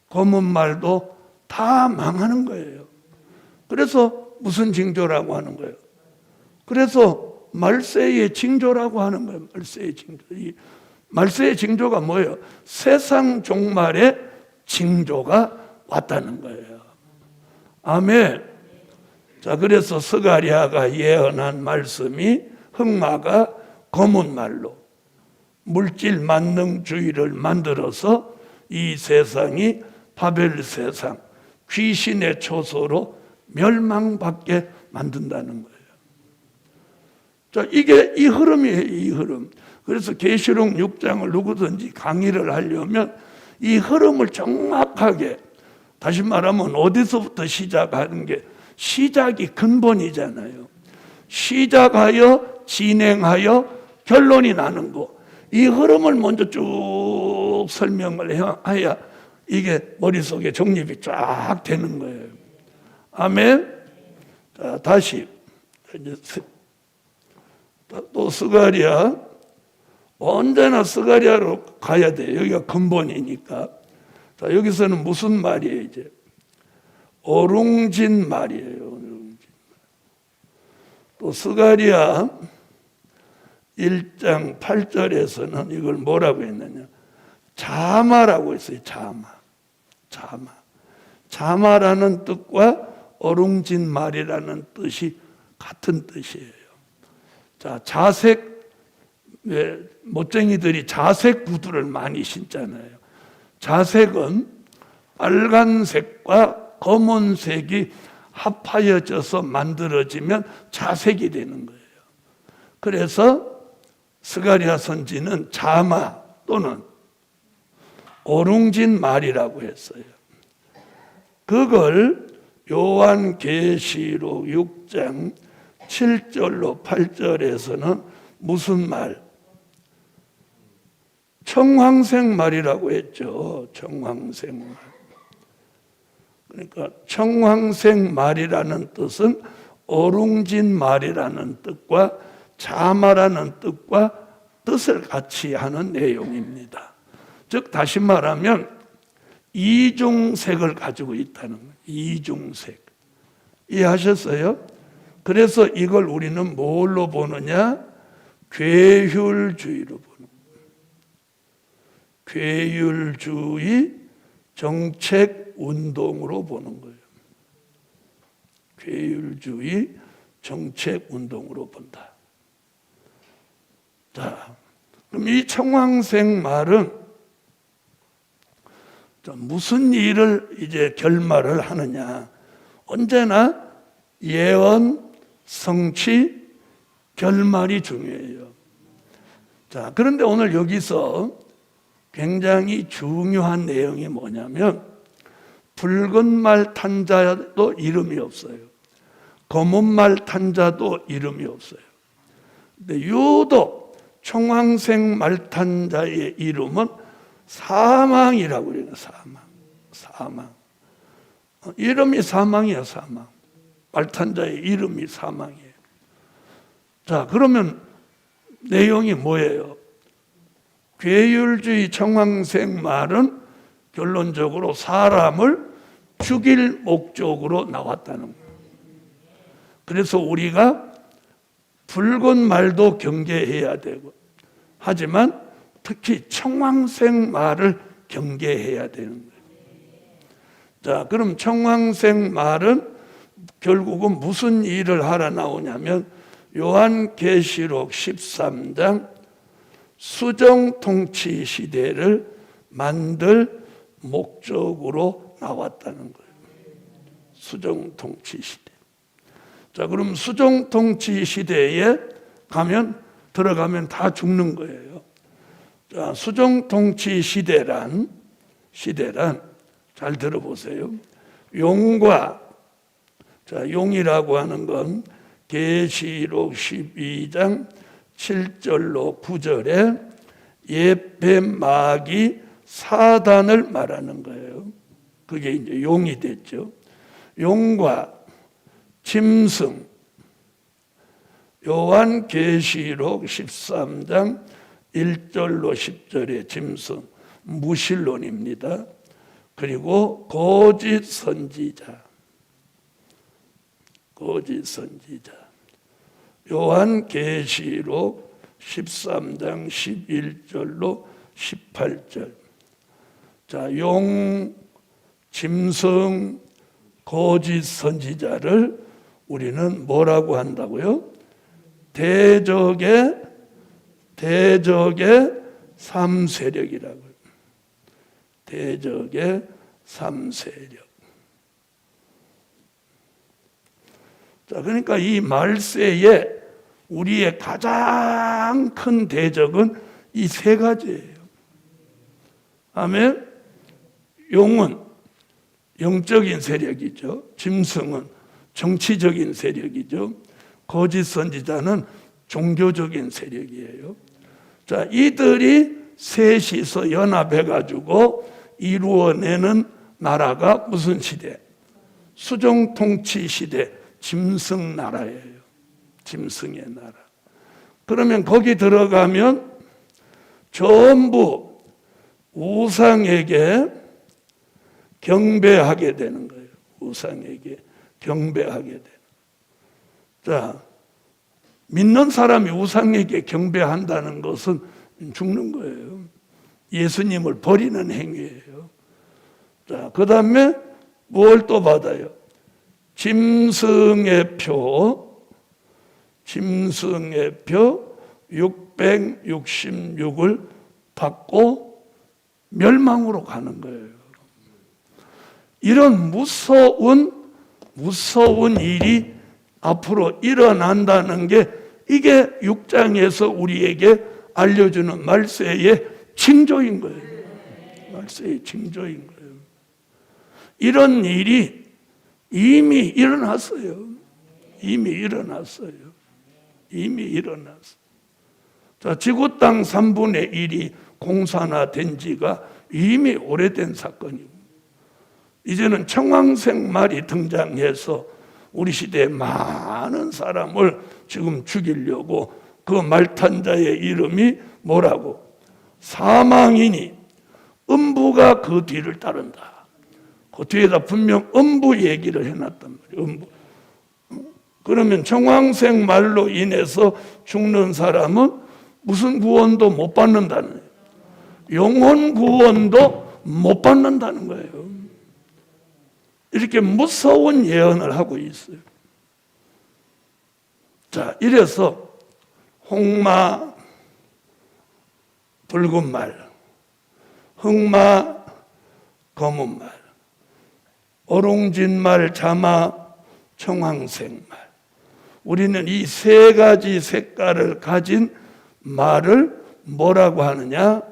검은 말도 다 망하는 거예요. 그래서 무슨 징조라고 하는 거예요? 그래서 말세의 징조라고 하는 거예요. 말세의 징조. 이 말세의 징조가 뭐예요? 세상 종말의 징조가 왔다는 거예요. 아멘. 자, 그래서 스가랴가 예언한 말씀이 흑마가 검은 말로 물질 만능주의를 만들어서 이 세상이 바벨 세상, 귀신의 초소로 멸망받게 만든다는 거예요. 자, 이게 이 흐름이에요, 이 흐름. 그래서 계시록 6장을 누구든지 강의를 하려면 이 흐름을 정확하게, 다시 말하면 어디서부터 시작하는 게 시작이 근본이잖아요. 시작하여 진행하여 결론이 나는 거. 이 흐름을 먼저 쭉 설명을 해야 이게 머릿속에 정립이 쫙 되는 거예요. 아멘. 자, 다시 이제 또 스가랴, 언제나 스가랴로 가야 돼. 여기가 근본이니까. 자, 여기서는 무슨 말이에요? 이제 어룽진 말이에요. 어룽진. 또 스가랴 1장 8절에서는 이걸 뭐라고 했느냐? 자마라고 했어요. 자마라는 뜻과 어룽진 말이라는 뜻이 같은 뜻이에요. 자, 자색, 왜 멋쟁이들이 자색 구두를 많이 신잖아요. 자색은 빨간색과 검은색이 합하여져서 만들어지면 자색이 되는 거예요. 그래서 스가랴 선지는 자마 또는 어룽진 말이라고 했어요. 그걸 요한계시록 6장 7절로 8절에서는 무슨 말? 청황색 말이라고 했죠. 청황색 말. 그러니까 청황색 말이라는 뜻은 어룽진 말이라는 뜻과 자마라는 뜻과 뜻을 같이 하는 내용입니다. 즉 다시 말하면 이중색을 가지고 있다는 거예요. 이중색. 이해하셨어요? 그래서 이걸 우리는 뭘로 보느냐? 괴율주의로 보는 거예요. 괴율주의 정책 운동으로 보는 거예요. 괴율주의 정책 운동으로 본다. 자, 그럼 이 청황색 말은 무슨 일을 이제 결말을 하느냐? 언제나 예언, 성취, 결말이 중요해요. 자, 그런데 오늘 여기서 굉장히 중요한 내용이 뭐냐면 붉은 말 탄 자도 이름이 없어요. 검은 말 탄 자도 이름이 없어요. 근데 유독 청황색 말탄 자의 이름은 사망이라고 그래요. 사망. 이름이 사망이야, 사망. 말탄 자의 이름이 사망이에요. 자, 그러면 내용이 뭐예요? 괴율주의 청황색 말은 결론적으로 사람을 죽일 목적으로 나왔다는 거예요. 그래서 우리가 붉은 말도 경계해야 되고, 하지만 특히 청황색 말을 경계해야 되는 거예요. 자, 그럼 청황색 말은 결국은 무슨 일을 하러 나오냐면 요한계시록 13장 수정통치 시대를 만들 목적으로 나왔다는 거예요. 수정통치 시대. 자, 그럼 수정통치 시대에 들어가면 다 죽는 거예요. 자, 수정통치 시대란 잘 들어보세요. 용이라고 하는 건 계시록 12장 7절로 9절에 예배마귀 사단을 말하는 거예요. 그게 이제 용이 됐죠. 용과 짐승, 요한계시록 13장 1절로 10절의 짐승, 무신론입니다. 그리고 거짓 선지자. 요한계시록 13장 11절로 18절. 자, 용, 짐승, 거짓 선지자를 우리는 뭐라고 한다고요? 대적의 삼세력이라고요. 대적의 삼세력. 자, 그러니까 이 말세에 우리의 가장 큰 대적은 이 세 가지예요. 아멘. 용은 영적인 세력이죠. 짐승은 정치적인 세력이죠. 거짓 선지자는 종교적인 세력이에요. 자, 이들이 셋이서 연합해가지고 이루어내는 나라가 무슨 시대? 수정통치 시대, 짐승 나라예요. 짐승의 나라. 그러면 거기 들어가면 전부 우상에게 경배하게 되는 거예요. 우상에게 경배하게 되는. 자, 믿는 사람이 우상에게 경배한다는 것은 죽는 거예요. 예수님을 버리는 행위예요. 자, 그 다음에 뭘 또 받아요? 짐승의 표 666을 받고 멸망으로 가는 거예요. 이런 무서운 일이 앞으로 일어난다는 게 이게 6장에서 우리에게 알려주는 말세의 징조인 거예요. 말세의 징조인 거예요. 이런 일이 이미 일어났어요. 이미 일어났어요. 자, 지구 땅 3분의 1이 공산화된 지가 이미 오래된 사건이고, 이제는 청황색 말이 등장해서 우리 시대에 많은 사람을 지금 죽이려고, 그 말탄 자의 이름이 뭐라고? 사망이니 음부가 그 뒤를 따른다. 그 뒤에다 분명 음부 얘기를 해놨단 말이에요. 음부. 그러면 청황색 말로 인해서 죽는 사람은 무슨 구원도 못 받는다는 거예요. 영혼 구원도 못 받는다는 거예요. 이렇게 무서운 예언을 하고 있어요. 자, 이래서 홍마 붉은 말, 흑마 검은 말, 어롱진 말, 자마 청황색 말. 우리는 이 세 가지 색깔을 가진 말을 뭐라고 하느냐?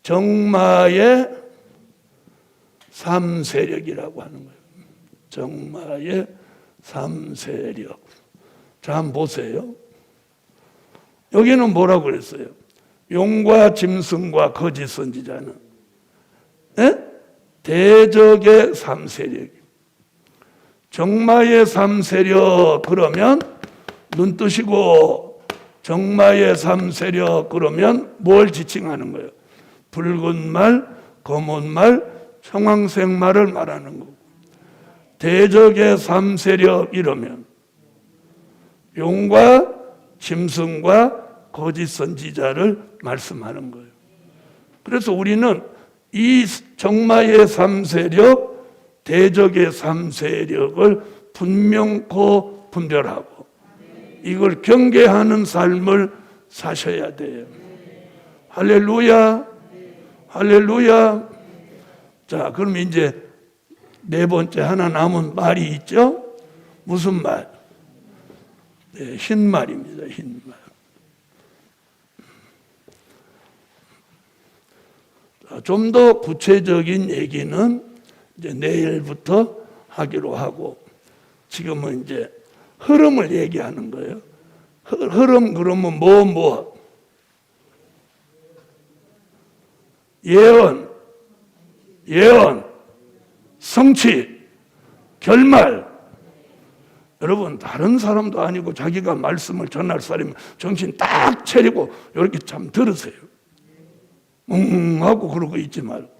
정마의 삼세력이라고 하는 거예요. 정마의 삼세력. 자, 한번 보세요. 여기는 뭐라고 그랬어요? 용과 짐승과 거짓 선지자는 대적의 3세력. 정마의 3세력 그러면 눈 뜨시고, 정마의 3세력 그러면 뭘 지칭하는 거예요? 붉은 말, 검은 말, 청황색 말을 말하는 거고, 대적의 3세력 이러면 용과 짐승과 거짓 선지자를 말씀하는 거예요. 그래서 우리는 이 정마의 3세력, 대적의 3세력을 분명코 분별하고 이걸 경계하는 삶을 사셔야 돼요. 할렐루야, 할렐루야. 자, 그럼 이제 네 번째 하나 남은 말이 있죠? 무슨 말? 네, 흰말입니다. 흰말. 좀 더 구체적인 얘기는 이제 내일부터 하기로 하고, 지금은 이제 흐름을 얘기하는 거예요. 흐름 그러면 뭐? 예언, 성취, 결말. 여러분, 다른 사람도 아니고 자기가 말씀을 전할 사람이면 정신 딱 차리고 이렇게 참 들으세요. 하고 그러고 있지 말고.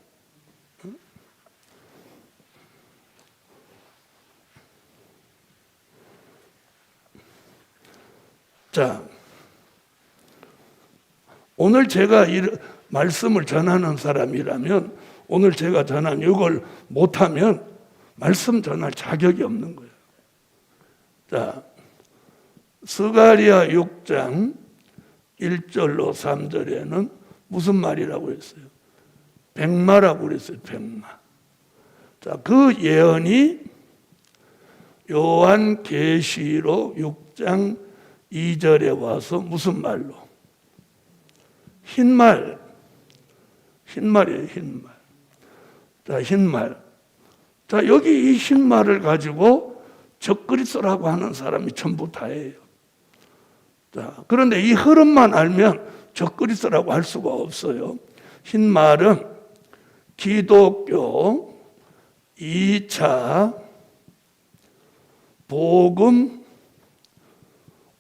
자, 오늘 제가 이 말씀을 전하는 사람이라면, 오늘 제가 전한 이걸 못하면 말씀 전할 자격이 없는 거예요. 자, 스가랴 6장 1절로 3절에는 무슨 말이라고 했어요? 백마라고 그랬어요. 백마. 자, 그 예언이 요한계시록 6장 2절에 와서 무슨 말로? 흰말이에요. 흰말. 자, 흰말. 자, 여기 이 흰말을 가지고 적그리스도라고 하는 사람이 전부 다예요. 자, 그런데 이 흐름만 알면 적그리스도라고 할 수가 없어요. 흰말은 기독교 2차 복음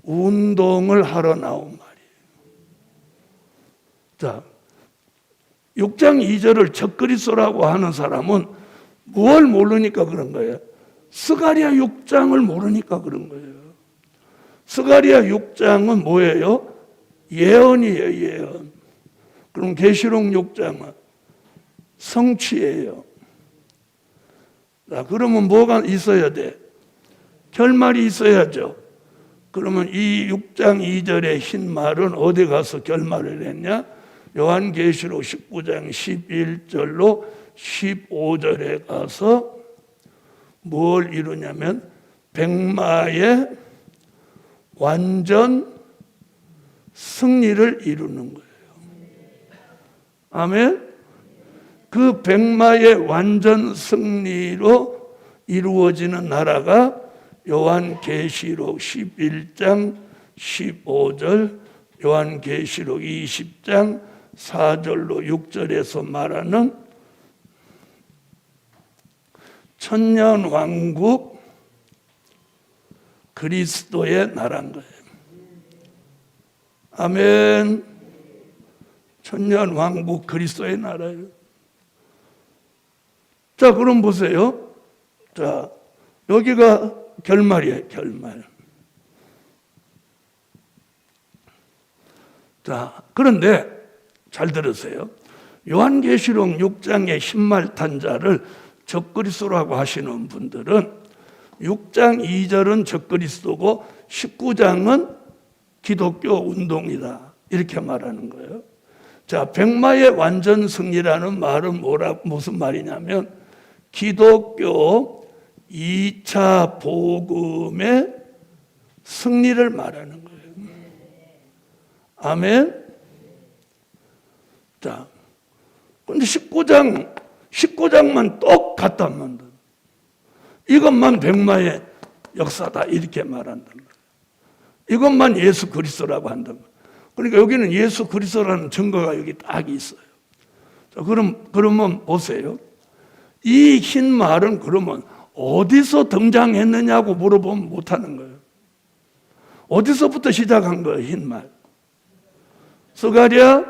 운동을 하러 나온 말이에요. 자, 6장 2절을 적그리스도라고 하는 사람은 뭘 모르니까 그런 거예요? 스가랴 6장을 모르니까 그런 거예요. 스가랴 6장은 뭐예요? 예언이에요, 예언. 그럼 계시록 6장은 성취예요. 자, 그러면 뭐가 있어야 돼? 결말이 있어야죠. 그러면 이 6장 2절의 흰 말은 어디 가서 결말을 했냐? 요한계시록 19장 11절로 15절에 가서 뭘 이루냐면 백마의 완전 승리를 이루는 거예요. 아멘. 그 백마의 완전 승리로 이루어지는 나라가 요한계시록 11장 15절, 요한계시록 20장 4절로 6절에서 말하는 천년왕국 그리스도의 나라인 거예요. 아멘. 천년왕국 그리스도의 나라예요. 자, 그럼 보세요. 자, 여기가 결말이에요, 결말. 자, 그런데 잘 들으세요. 요한계시록 6장의 흰말 탄자를 적그리스도라고 하시는 분들은 6장 2절은 적그리스도고 19장은 기독교 운동이다, 이렇게 말하는 거예요. 자, 백마의 완전 승리라는 말은 무슨 말이냐면 기독교 2차 복음의 승리를 말하는 거예요. 아멘. 자, 근데 19장만 똑같단 말이야. 이것만 백마의 역사다, 이렇게 말한단 말이야. 이것만 예수 그리스도라고 한단 말이야. 그러니까 여기는 예수 그리스도라는 증거가 여기 딱 있어요. 자, 그러면 보세요. 이 흰 말은 그러면 어디서 등장했느냐고 물어보면 못하는 거예요. 어디서부터 시작한 거예요, 흰 말? 스가랴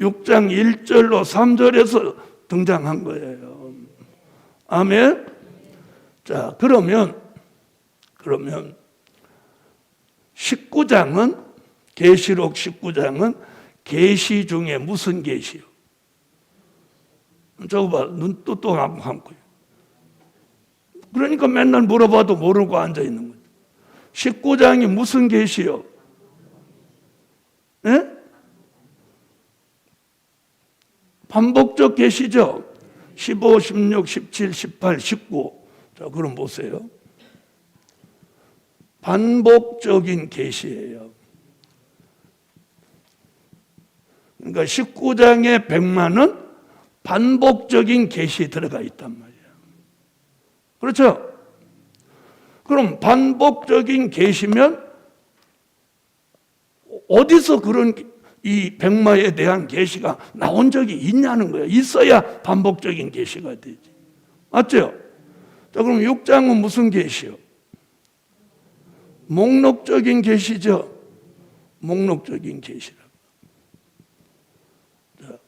6장 1절로 3절에서 등장한 거예요. 아멘? 자, 그러면 19장은, 계시록 19장은 계시 중에 무슨 계시요? 저거 봐, 눈 또 안 감고요. 그러니까 맨날 물어봐도 모르고 앉아 있는 거죠. 19장이 무슨 계시요? 예? 반복적 계시죠? 15, 16, 17, 18, 19. 자, 그럼 보세요. 반복적인 계시예요. 그러니까 19장의 백마는 반복적인 계시에 들어가 있단 말이에요. 그렇죠? 그럼 반복적인 계시면 어디서 그런 이 백마에 대한 계시가 나온 적이 있냐는 거예요. 있어야 반복적인 계시가 되지. 맞죠? 자, 그럼 6장은 무슨 계시요? 목록적인 계시죠. 목록적인 계시라고. 자,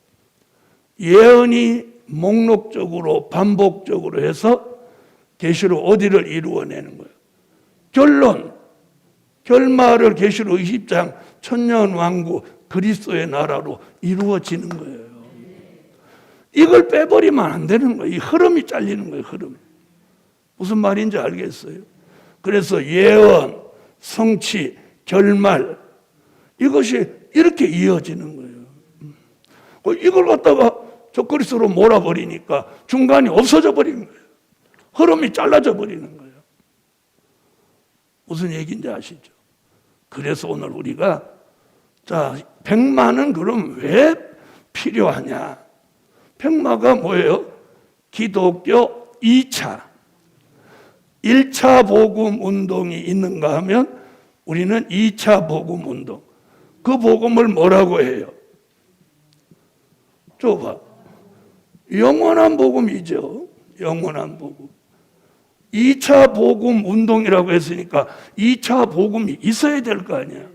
예언이 목록적으로 반복적으로 해서 계시로 어디를 이루어내는 거예요? 결말을 계시록 20장 천년왕국 그리스도의 나라로 이루어지는 거예요. 이걸 빼버리면 안 되는 거예요. 이 흐름이 잘리는 거예요. 흐름. 무슨 말인지 알겠어요? 그래서 예언, 성취, 결말 이것이 이렇게 이어지는 거예요. 이걸 갖다가 적그리스도로 몰아버리니까 중간이 없어져 버리는 거예요. 흐름이 잘라져 버리는 거예요. 무슨 얘기인지 아시죠? 그래서 오늘 우리가 자, 백마는 그럼 왜 필요하냐? 백마가 뭐예요? 기독교 2차. 1차 복음 운동이 있는가 하면 우리는 2차 복음 운동. 그 복음을 뭐라고 해요? 봐. 영원한 복음이죠. 영원한 복음. 2차 복음 운동이라고 했으니까 2차 복음이 있어야 될 거 아니야.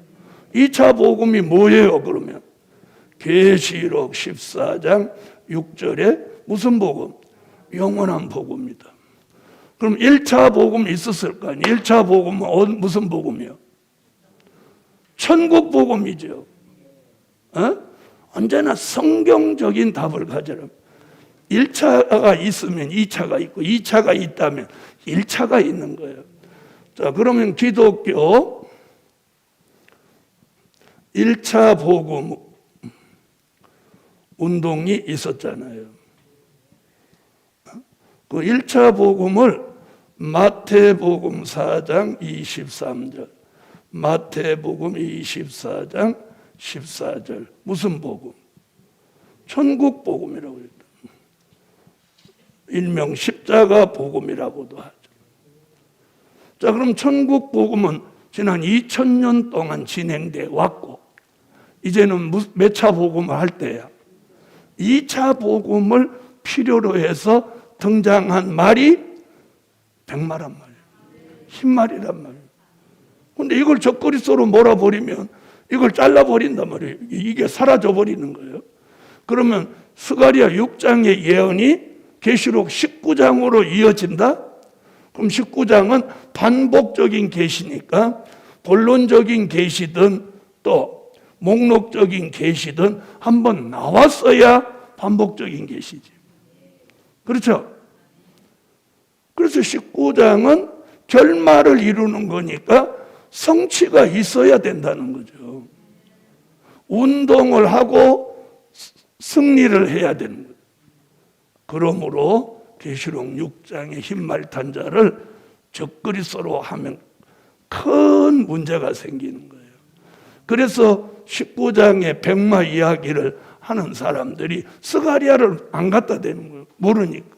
2차 복음이 뭐예요, 그러면? 계시록 14장 6절에 무슨 복음? 영원한 복음이다. 그럼 1차 복음이 있었을 거 아니에요? 1차 복음은 무슨 복음이요? 천국 복음이죠. 언제나 성경적인 답을 가져라. 1차가 있으면 2차가 있고 2차가 있다면 1차가 있는 거예요. 자, 그러면 기독교 1차 복음 운동이 있었잖아요. 그 1차 복음을 마태복음 4장 23절, 마태복음 24장 14절. 무슨 복음? 천국 복음이라고 했다. 일명 십자가 복음이라고도 하죠. 자, 그럼 천국 복음은 지난 2000년 동안 진행돼 왔고 이제는 몇 차 복음을 할 때야? 2차 복음을 필요로 해서 등장한 말이 백마란 말이에요. 흰말이란 말이에요. 근데 이걸 적그리스도로 몰아버리면 이걸 잘라버린단 말이에요. 이게 사라져버리는 거예요. 그러면 스가랴 6장의 예언이 계시록 19장으로 이어진다? 그럼 19장은 반복적인 계시니까 본론적인 계시든 또 목록적인 계시든 한번 나왔어야 반복적인 계시지. 그렇죠? 그래서 19장은 결말을 이루는 거니까 성취가 있어야 된다는 거죠. 운동을 하고 승리를 해야 되는 거죠. 그러므로 계시록 6장의 흰말 탄자를 적그리스도로 하면 큰 문제가 생기는 거예요. 그래서 19장의 백마 이야기를 하는 사람들이 스가랴를 안 갖다 대는 거예요. 모르니까.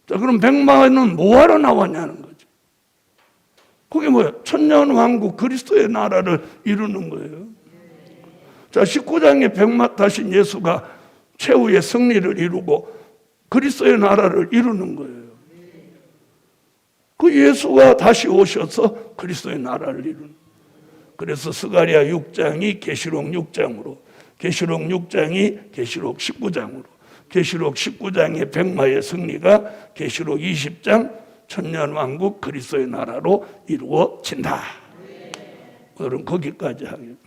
자, 그럼 백마는 뭐하러 나왔냐는 거죠. 그게 뭐예요? 천년왕국 그리스도의 나라를 이루는 거예요. 자, 19장에 백마 타신 예수가 최후의 승리를 이루고 그리스도의 나라를 이루는 거예요. 그 예수가 다시 오셔서 그리스도의 나라를 이루는 거예요. 그래서 스가랴 6장이 계시록 6장으로, 계시록 6장이 계시록 19장으로, 계시록 19장의 백마의 승리가 계시록 20장 천년왕국 그리스도의 나라로 이루어진다. 오늘은 거기까지 하겠습니다.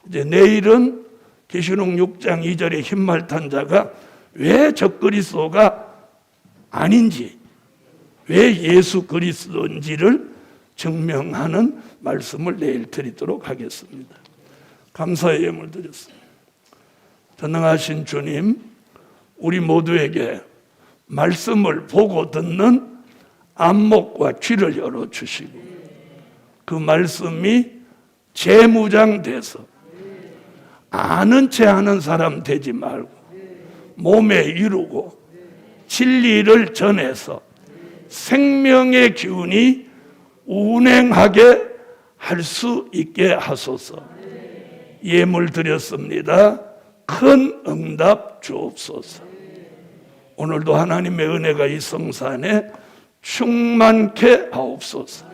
이제 내일은 계시록 6장 2절의 흰말 탄 자가 왜 적그리스도가 아닌지, 왜 예수 그리스도인지를 증명하는 말씀을 내일 드리도록 하겠습니다. 감사의 예물 드렸습니다. 전능하신 주님, 우리 모두에게 말씀을 보고 듣는 안목과 귀를 열어주시고 그 말씀이 재무장돼서 아는 체 하는 사람 되지 말고 몸에 이루고 진리를 전해서 생명의 기운이 운행하게 할 수 있게 하소서. 예물 드렸습니다. 큰 응답 주옵소서. 오늘도 하나님의 은혜가 이 성산에 충만케 하옵소서.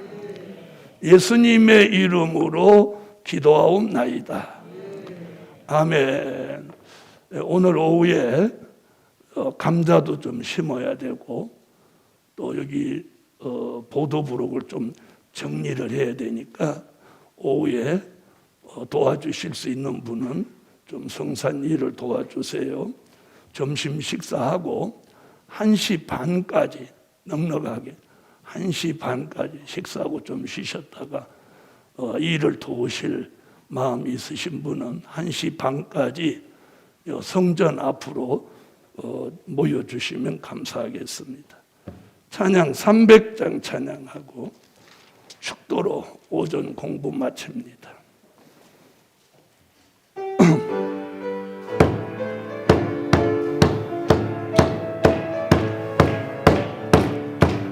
예수님의 이름으로 기도하옵나이다. 아멘. 오늘 오후에 감자도 좀 심어야 되고 또 여기 보도부록을 좀 정리를 해야 되니까 오후에 도와주실 수 있는 분은 좀 성산 일을 도와주세요. 점심 식사하고 1시 반까지 넉넉하게 1시 반까지 식사하고 좀 쉬셨다가 일을 도우실 마음이 있으신 분은 1시 반까지 성전 앞으로 모여주시면 감사하겠습니다. 찬양 300장 찬양하고 축도로 오전 공부 마칩니다.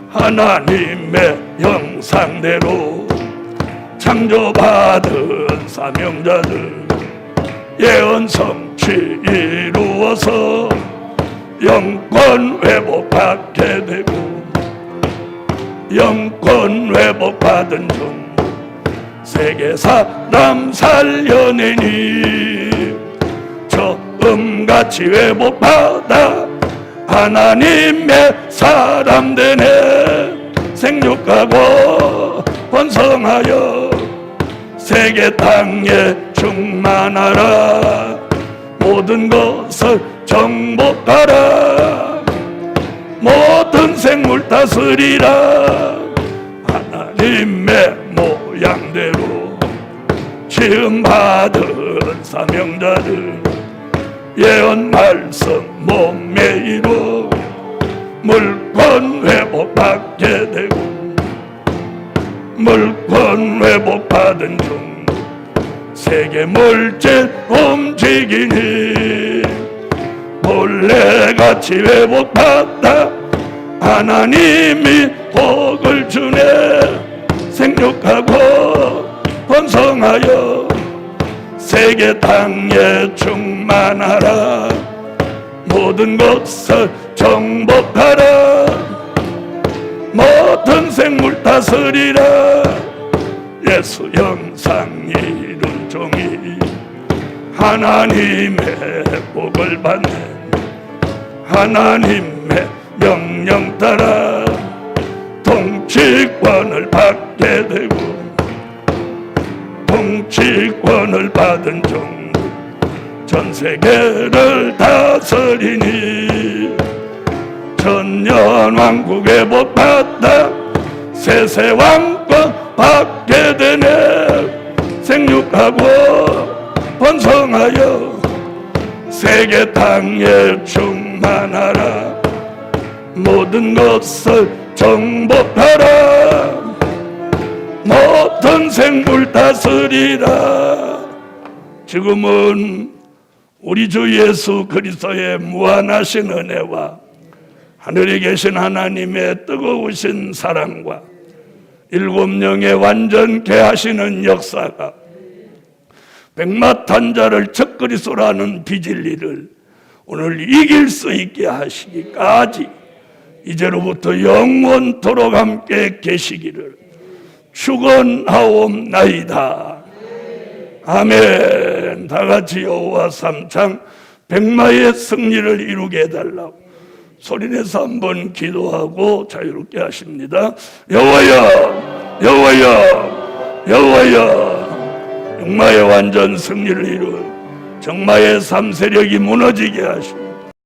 하나님의 형상대로 창조받은 사명자들 예언 성취 이루어서 영권 회복받게 되고 영권 회복받은 중 세계 사람 살려내니 처음같이 회복받아 하나님의 사람 되네. 생육하고 번성하여 세계 땅에 충만하라. 모든 것을 정복하라. 모든 생물 다스리라. 하나님의 모양대로 지음받은 사명자들 예언 말씀 몸에 이루 물권 회복받게 되고 물권 회복받은 중 세계 물질 움직이니 본래같이 회복받다 하나님이 복을 주네. 생육하고 번성하여 세계 땅에 충만하라. 모든 것을 정복하라. 모든 생물 다스리라. 예수 형상 이룬 종이 하나님의 복을 받는 하나님의 명령 따라 통치권을 받게 되고 통치권을 받은 종 전 세계를 다스리니 천년왕국에 못 받다 세세 왕권 받게 되네. 생육하고 번성하여 세계 땅에 충만하라. 모든 것을 정복하라. 모든 생물 다스리라. 지금은 우리 주 예수 그리스도의 무한하신 은혜와 하늘에 계신 하나님의 뜨거우신 사랑과 7영에 완전케 하시는 역사가 백마탄자를 척거리 쏘라는 비진리를 오늘 이길 수 있게 하시기까지 이제로부터 영원토록 함께 계시기를 축원하옵나이다. 아멘. 다 같이 여호와 삼창 백마의 승리를 이루게 해달라고 소리내서 한번 기도하고 자유롭게 하십니다. 여호와여, 여호와여, 여호와여, 백마의 완전 승리를 이룬 정마의 3세력이 무너지게 하시고